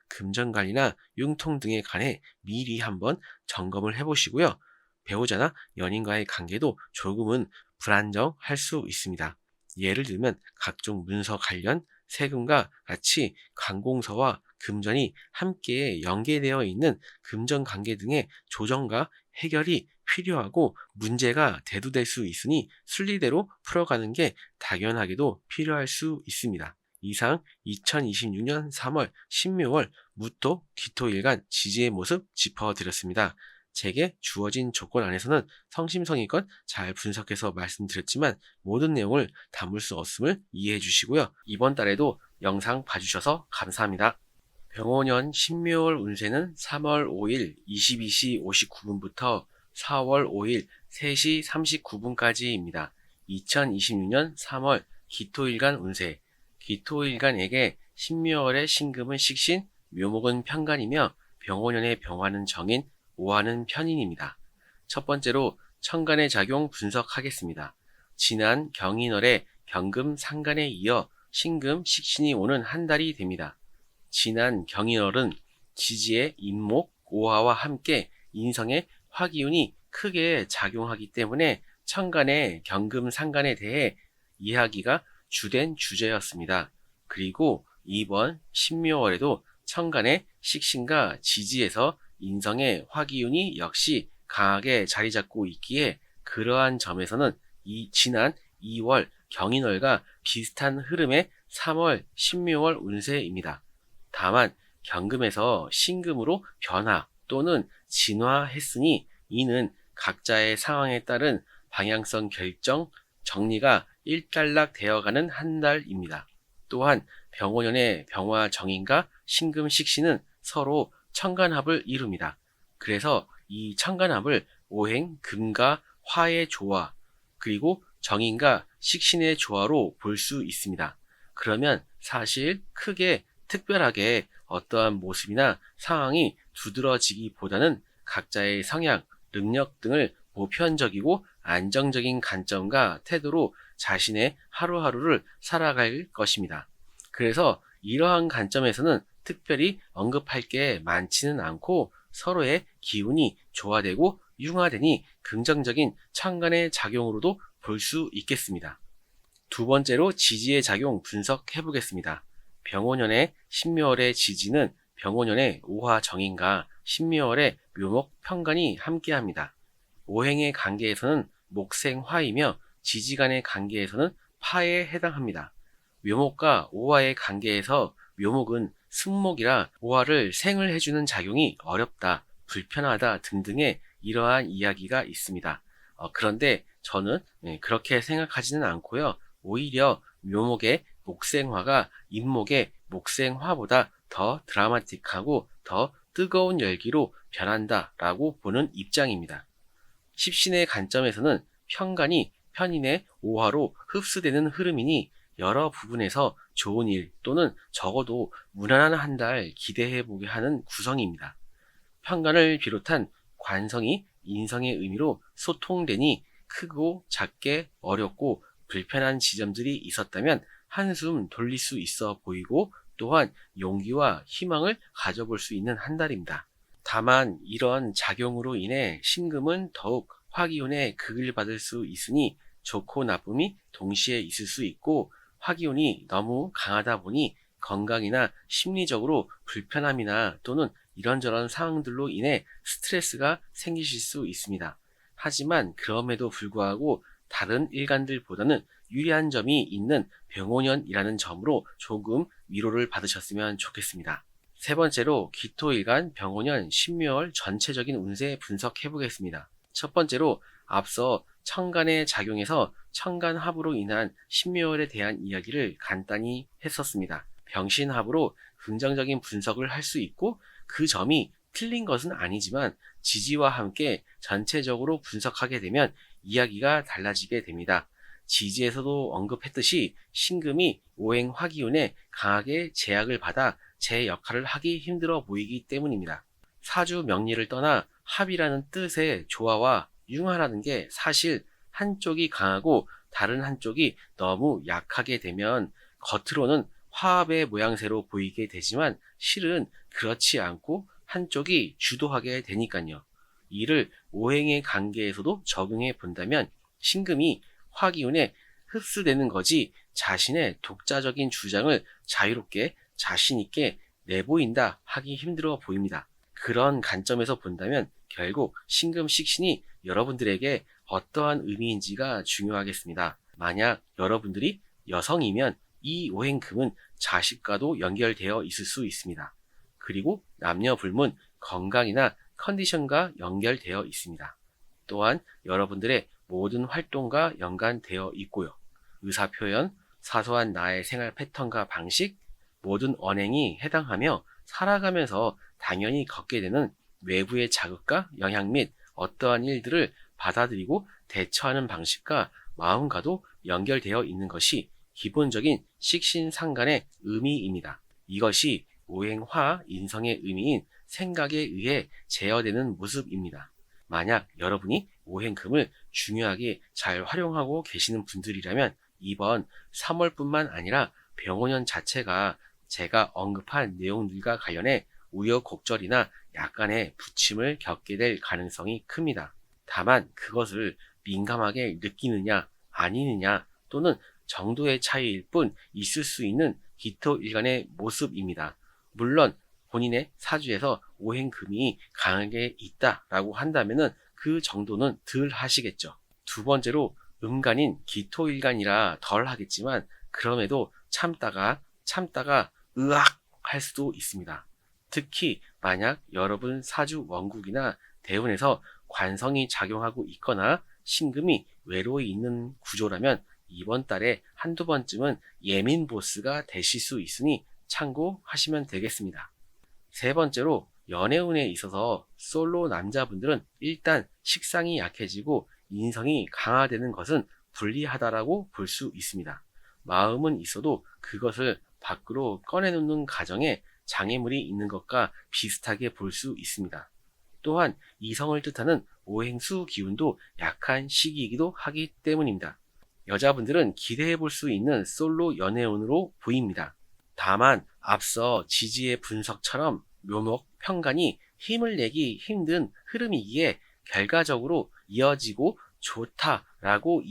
금전관리나 융통 등에 관해 미리 한번 점검을 해보시고요. 배우자나 연인과의 관계도 조금은 불안정할 수 있습니다. 예를 들면 각종 문서 관련, 세금과 같이 관공서와 금전이 함께 연계되어 있는 금전관계 등의 조정과 해결이 필요하고 문제가 대두될 수 있으니 순리대로 풀어가는 게 당연하게도 필요할 수 있습니다. 이상 2026년 3월 신묘월 무토 기토일간 지지의 모습 짚어드렸습니다. 제게 주어진 조건 안에서는 성심성의껏 잘 분석해서 말씀드렸지만 모든 내용을 담을 수 없음을 이해해 주시고요. 이번 달에도 영상 봐주셔서 감사합니다. 병오년 신묘월 운세는 3월 5일 22시 59분부터 4월 5일 3시 39분까지입니다. 2026년 3월 기토일간 운세. 기토일간에게 신묘월의 신금은 식신, 묘목은 편간이며 병오년의 병화는 정인, 오화는 편인입니다. 첫 번째로 천간의 작용 분석하겠습니다. 지난 경인월에 경금 상간에 이어 신금 식신이 오는 한 달이 됩니다. 지난 경인월은 지지의 인목, 오화와 함께 인성의 화기운이 크게 작용하기 때문에 천간의 경금 상간에 대해 이야기가 주된 주제였습니다. 그리고 이번 신묘월에도 천간의 식신과 지지에서 인성의 화기운이 역시 강하게 자리 잡고 있기에 그러한 점에서는 지난 2월 경인월과 비슷한 흐름의 3월 신묘월 운세입니다. 다만 경금에서 신금으로 변화 또는 진화했으니 이는 각자의 상황에 따른 방향성 결정, 정리가 일단락 되어가는 한 달입니다. 또한 병오년의 병화 정인과 신금 식신은 서로 천간합을 이룹니다. 그래서 이 천간합을 오행 금과 화의 조화 그리고 정인과 식신의 조화로 볼 수 있습니다. 그러면 사실 크게 특별하게 어떠한 모습이나 상황이 두드러지기보다는 각자의 성향, 능력 등을 보편적이고 안정적인 관점과 태도로 자신의 하루하루를 살아갈 것입니다. 그래서 이러한 관점에서는 특별히 언급할 게 많지는 않고 서로의 기운이 조화되고 융화되니 긍정적인 천간의 작용으로도 볼 수 있겠습니다. 두 번째로 지지의 작용 분석해 보겠습니다. 병오년의 신묘월의 지지는 병오년의 오화 정인과 신묘월의 묘목 편관이 함께합니다. 오행의 관계에서는 목생화이며 지지간의 관계에서는 파에 해당합니다. 묘목과 오화의 관계에서 묘목은 승목이라 오화를 생을 해주는 작용이 어렵다, 불편하다 등등의 이러한 이야기가 있습니다. 그런데 저는 그렇게 생각하지는 않고요. 오히려 묘목의 목생화가 인목의 목생화보다 더 드라마틱하고 더 뜨거운 열기로 변한다라고 보는 입장입니다. 십신의 관점에서는 편관이 편인의 오화로 흡수되는 흐름이니 여러 부분에서 좋은 일 또는 적어도 무난한 한 달 기대해보게 하는 구성입니다. 편관을 비롯한 관성이 인성의 의미로 소통되니 크고 작게 어렵고 불편한 지점들이 있었다면 한숨 돌릴 수 있어 보이고 또한 용기와 희망을 가져볼 수 있는 한 달입니다. 다만 이런 작용으로 인해 신금은 더욱 화기운에 극을 받을 수 있으니 좋고 나쁨이 동시에 있을 수 있고 화기운이 너무 강하다 보니 건강이나 심리적으로 불편함이나 또는 이런저런 상황들로 인해 스트레스가 생기실 수 있습니다. 하지만 그럼에도 불구하고 다른 일간들보다는 유리한 점이 있는 병오년이라는 점으로 조금 위로를 받으셨으면 좋겠습니다. 세 번째로 기토일간 병오년 신묘월 전체적인 운세 분석해 보겠습니다. 첫 번째로 앞서 천간의 작용에서 천간합으로 인한 신묘월에 대한 이야기를 간단히 했었습니다. 병신합으로 긍정적인 분석을 할 수 있고 그 점이 틀린 것은 아니지만 지지와 함께 전체적으로 분석하게 되면 이야기가 달라지게 됩니다. 지지에서도 언급했듯이 신금이 오행 화기운에 강하게 제약을 받아 제 역할을 하기 힘들어 보이기 때문입니다. 사주 명리를 떠나 합이라는 뜻의 조화와 융화라는 게 사실 한쪽이 강하고 다른 한쪽이 너무 약하게 되면 겉으로는 화합의 모양새로 보이게 되지만 실은 그렇지 않고 한쪽이 주도하게 되니까요. 이를 오행의 관계에서도 적용해 본다면 신금이 화기운에 흡수되는 거지 자신의 독자적인 주장을 자유롭게 자신있게 내보인다 하기 힘들어 보입니다. 그런 관점에서 본다면 결국 신금 식신이 여러분들에게 어떠한 의미인지가 중요하겠습니다. 만약 여러분들이 여성이면 이 오행금은 자식과도 연결되어 있을 수 있습니다. 그리고 남녀 불문 건강이나 컨디션과 연결되어 있습니다. 또한 여러분들의 모든 활동과 연관되어 있고요. 의사표현, 사소한 나의 생활 패턴과 방식, 모든 언행이 해당하며 살아가면서 당연히 겪게 되는 외부의 자극과 영향 및 어떠한 일들을 받아들이고 대처하는 방식과 마음과도 연결되어 있는 것이 기본적인 식신상간의 의미입니다. 이것이 오행화 인성의 의미인 생각에 의해 제어되는 모습입니다. 만약 여러분이 오행금을 중요하게 잘 활용하고 계시는 분들이라면 이번 3월뿐만 아니라 병오년 자체가 제가 언급한 내용들과 관련해 우여곡절이나 약간의 부침을 겪게 될 가능성이 큽니다. 다만 그것을 민감하게 느끼느냐 아니느냐 또는 정도의 차이일 뿐 있을 수 있는 기토일간의 모습입니다. 물론 본인의 사주에서 오행금이 강하게 있다라고 한다면은 그 정도는 덜 하시겠죠. 두 번째로 음간인 기토일간이라 덜 하겠지만 그럼에도 참다가 으악 할 수도 있습니다. 특히 만약 여러분 사주 원국이나 대운에서 관성이 작용하고 있거나 신금이 외로이 있는 구조라면 이번 달에 한두 번쯤은 예민 보스가 되실 수 있으니 참고하시면 되겠습니다. 세 번째로 연애운에 있어서 솔로 남자분들은 일단 식상이 약해지고 인성이 강화되는 것은 불리하다라고 볼 수 있습니다. 마음은 있어도 그것을 밖으로 꺼내놓는 과정에 장애물이 있는 것과 비슷하게 볼 수 있습니다. 또한 이성을 뜻하는 오행수 기운도 약한 시기이기도 하기 때문입니다. 여자분들은 기대해 볼 수 있는 솔로 연애운으로 보입니다. 다만 앞서 지지의 분석처럼 묘목, 편간이 힘을 내기 힘든 흐름이기에 결과적으로 이어지고 좋다라고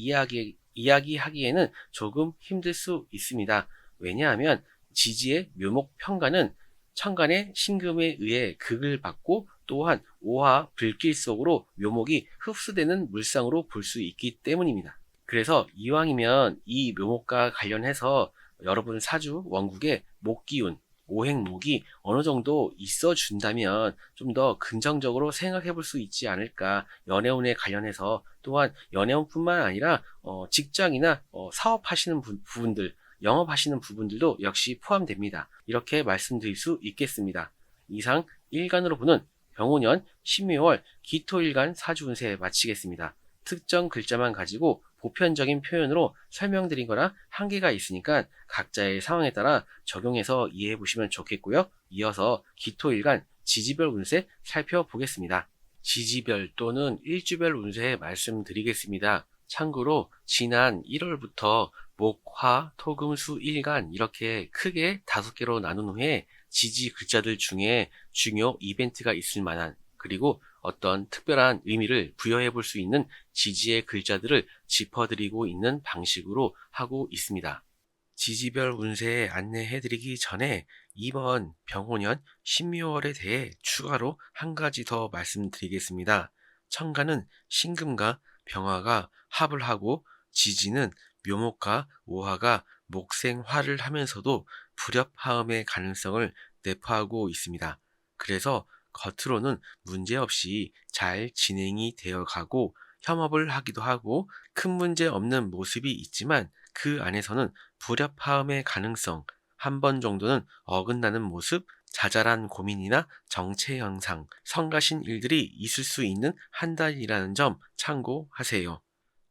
이야기하기에는 조금 힘들 수 있습니다. 왜냐하면 지지의 묘목 편간은 천간의 신금에 의해 극을 받고 또한 오화 불길 속으로 묘목이 흡수되는 물상으로 볼 수 있기 때문입니다. 그래서 이왕이면 이 묘목과 관련해서 여러분 사주 원국의 목기운, 오행목이 어느 정도 있어 준다면 좀 더 긍정적으로 생각해 볼 수 있지 않을까. 연애운에 관련해서 또한 연애운뿐만 아니라 직장이나 사업하시는 부분들, 영업하시는 부분들도 역시 포함됩니다. 이렇게 말씀드릴 수 있겠습니다. 이상 일간으로 보는 병오년 12월 기토일간 사주운세 마치겠습니다. 특정 글자만 가지고 보편적인 표현으로 설명드린 거라 한계가 있으니까 각자의 상황에 따라 적용해서 이해해 보시면 좋겠고요. 이어서 기토일간 지지별 운세 살펴보겠습니다. 지지별 또는 일주별 운세 말씀드리겠습니다. 참고로 지난 1월부터 목, 화, 토, 금, 수, 일간 이렇게 크게 5개로 나눈 후에 지지 글자들 중에 중요 이벤트가 있을 만한 그리고 어떤 특별한 의미를 부여해 볼 수 있는 지지의 글자들을 짚어드리고 있는 방식으로 하고 있습니다. 지지별 운세 안내해 드리기 전에 이번 병오년 신묘월에 대해 추가로 한 가지 더 말씀드리겠습니다. 천간은 신금과 병화가 합을 하고 지지는 묘목과 오화가 목생화를 하면서도 불협화음의 가능성을 내포하고 있습니다. 그래서 겉으로는 문제없이 잘 진행이 되어 가고 협업을 하기도 하고 큰 문제 없는 모습이 있지만 그 안에서는 불협화음의 가능성, 한 번 정도는 어긋나는 모습, 자잘한 고민이나 정체 현상, 성가신 일들이 있을 수 있는 한 달이라는 점 참고하세요.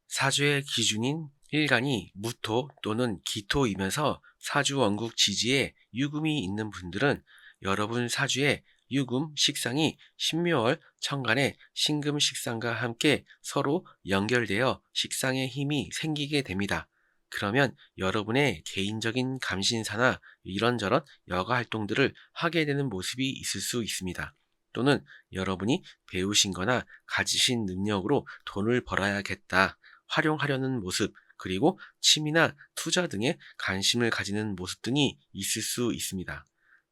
사주의 기준인 일간이 무토 또는 기토이면서 사주 원국 지지에 유금이 있는 분들은 여러분 사주에 유금 식상이 신묘월 천간의 신금 식상과 함께 서로 연결되어 식상의 힘이 생기게 됩니다. 그러면 여러분의 개인적인 감신사나 이런저런 여가 활동들을 하게 되는 모습이 있을 수 있습니다. 또는 여러분이 배우신 거나 가지신 능력으로 돈을 벌어야겠다, 활용하려는 모습, 그리고 취미나 투자 등에 관심을 가지는 모습 등이 있을 수 있습니다.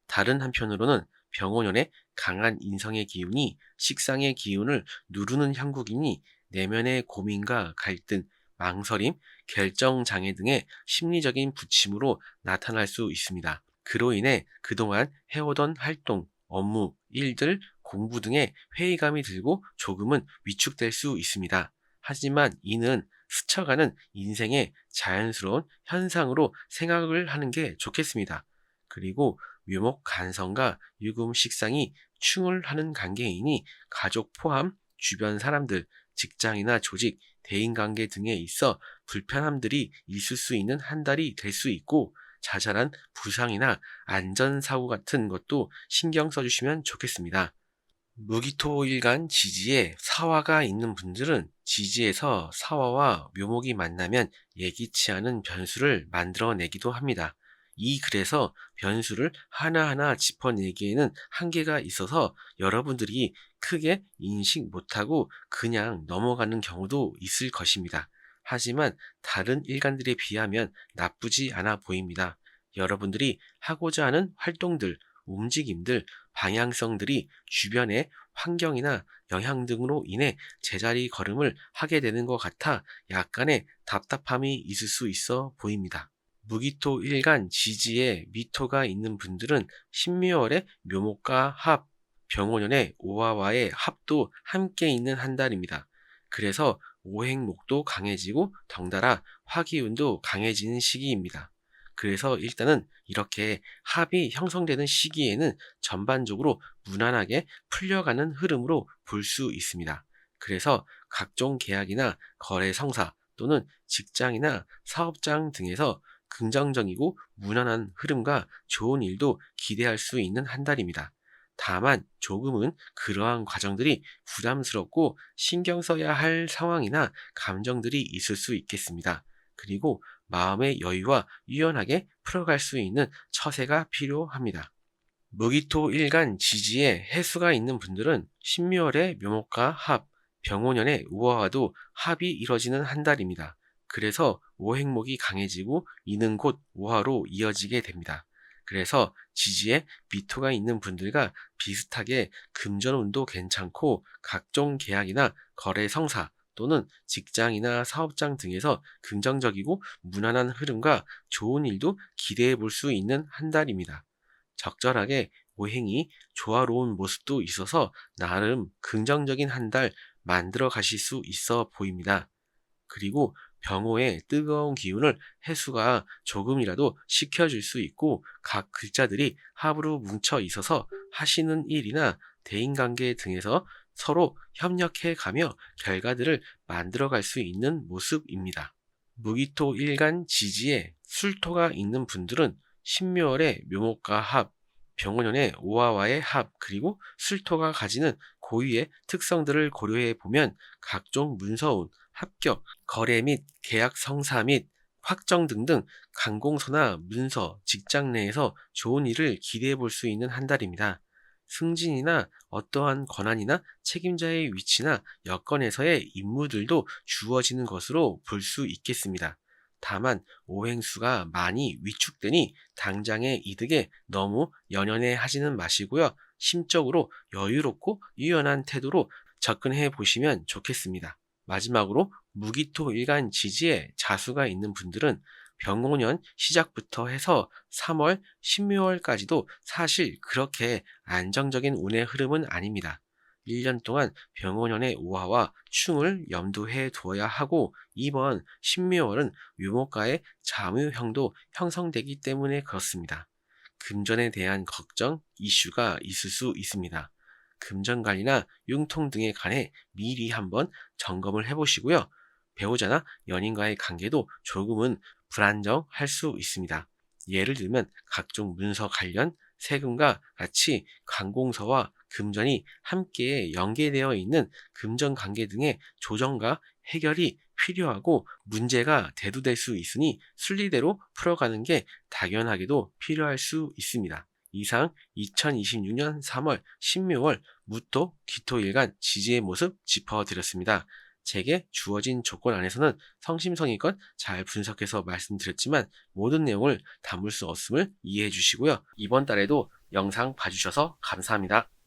다른 한편으로는 병오년의 강한 인성의 기운이 식상의 기운을 누르는 형국이니 내면의 고민과 갈등, 망설임, 결정장애 등의 심리적인 부침으로 나타날 수 있습니다. 그로 인해 그동안 해오던 활동, 업무, 일들, 공부 등의 회의감이 들고 조금은 위축될 수 있습니다. 하지만 이는 스쳐가는 인생의 자연스러운 현상으로 생각을 하는 게 좋겠습니다. 그리고 묘목 간성과 유금 식상이 충을 하는 관계이니 가족 포함 주변 사람들, 직장이나 조직, 대인관계 등에 있어 불편함들이 있을 수 있는 한 달이 될 수 있고 자잘한 부상이나 안전사고 같은 것도 신경 써주시면 좋겠습니다. 무기토일간 지지에 사화가 있는 분들은 지지에서 사화와 묘목이 만나면 예기치 않은 변수를 만들어내기도 합니다. 이 글에서 변수를 하나하나 짚어내기에는 한계가 있어서 여러분들이 크게 인식 못하고 그냥 넘어가는 경우도 있을 것입니다. 하지만 다른 일간들에 비하면 나쁘지 않아 보입니다. 여러분들이 하고자 하는 활동들, 움직임들, 방향성들이 주변의 환경이나 영향 등으로 인해 제자리 걸음을 하게 되는 것 같아 약간의 답답함이 있을 수 있어 보입니다. 무기토 일간 지지에 미토가 있는 분들은 신묘월의 묘목과 합, 병오년의 오화와의 합도 함께 있는 한 달입니다. 그래서 오행목도 강해지고 덩달아 화기운도 강해지는 시기입니다. 그래서 일단은 이렇게 합이 형성되는 시기에는 전반적으로 무난하게 풀려가는 흐름으로 볼 수 있습니다. 그래서 각종 계약이나 거래 성사 또는 직장이나 사업장 등에서 긍정적이고 무난한 흐름과 좋은 일도 기대할 수 있는 한 달입니다. 다만 조금은 그러한 과정들이 부담스럽고 신경 써야 할 상황이나 감정들이 있을 수 있겠습니다. 그리고 마음의 여유와 유연하게 풀어갈 수 있는 처세가 필요합니다. 무기토 일간 지지에 해수가 있는 분들은 신묘월의 묘목과 합, 병오년의 우화와도 합이 이뤄지는 한 달입니다. 그래서 오행목이 강해지고 이는 곧 우화로 이어지게 됩니다. 그래서 지지에 미토가 있는 분들과 비슷하게 금전운도 괜찮고 각종 계약이나 거래 성사 또는 직장이나 사업장 등에서 긍정적이고 무난한 흐름과 좋은 일도 기대해 볼 수 있는 한 달입니다. 적절하게 오행이 조화로운 모습도 있어서 나름 긍정적인 한 달 만들어 가실 수 있어 보입니다. 그리고 병호의 뜨거운 기운을 해수가 조금이라도 식혀줄 수 있고 각 글자들이 합으로 뭉쳐 있어서 하시는 일이나 대인관계 등에서 서로 협력해 가며 결과들을 만들어 갈 수 있는 모습입니다. 무기토 일간 지지에 술토가 있는 분들은 신묘월의 묘목과 합, 병원연의 오화와의 합, 그리고 술토가 가지는 고유의 특성들을 고려해 보면 각종 문서운, 합격, 거래 및 계약 성사 및 확정 등등 관공서나 문서, 직장 내에서 좋은 일을 기대해 볼 수 있는 한 달입니다. 승진이나 어떠한 권한이나 책임자의 위치나 여건에서의 임무들도 주어지는 것으로 볼 수 있겠습니다. 다만 오행수가 많이 위축되니 당장의 이득에 너무 연연해 하지는 마시고요. 심적으로 여유롭고 유연한 태도로 접근해 보시면 좋겠습니다. 마지막으로 무기토 일간 지지에 자수가 있는 분들은 병오년 시작부터 해서 3월, 신묘월까지도 사실 그렇게 안정적인 운의 흐름은 아닙니다. 1년 동안 병오년의 오화와 충을 염두해 두어야 하고 이번 신묘월은 유목가의 잠유형도 형성되기 때문에 그렇습니다. 금전에 대한 걱정, 이슈가 있을 수 있습니다. 금전 관리나 융통 등에 관해 미리 한번 점검을 해보시고요. 배우자나 연인과의 관계도 조금은 불안정할 수 있습니다. 예를 들면 각종 문서 관련, 세금과 같이 관공서와 금전이 함께 연계되어 있는 금전 관계 등의 조정과 해결이 필요하고 문제가 대두될 수 있으니 순리대로 풀어가는 게 당연하게도 필요할 수 있습니다. 이상 2026년 3월 신묘월 무토 기토일간 지지의 모습 짚어드렸습니다. 제게 주어진 조건 안에서는 성심성의껏 잘 분석해서 말씀드렸지만 모든 내용을 담을 수 없음을 이해해 주시고요. 이번 달에도 영상 봐주셔서 감사합니다.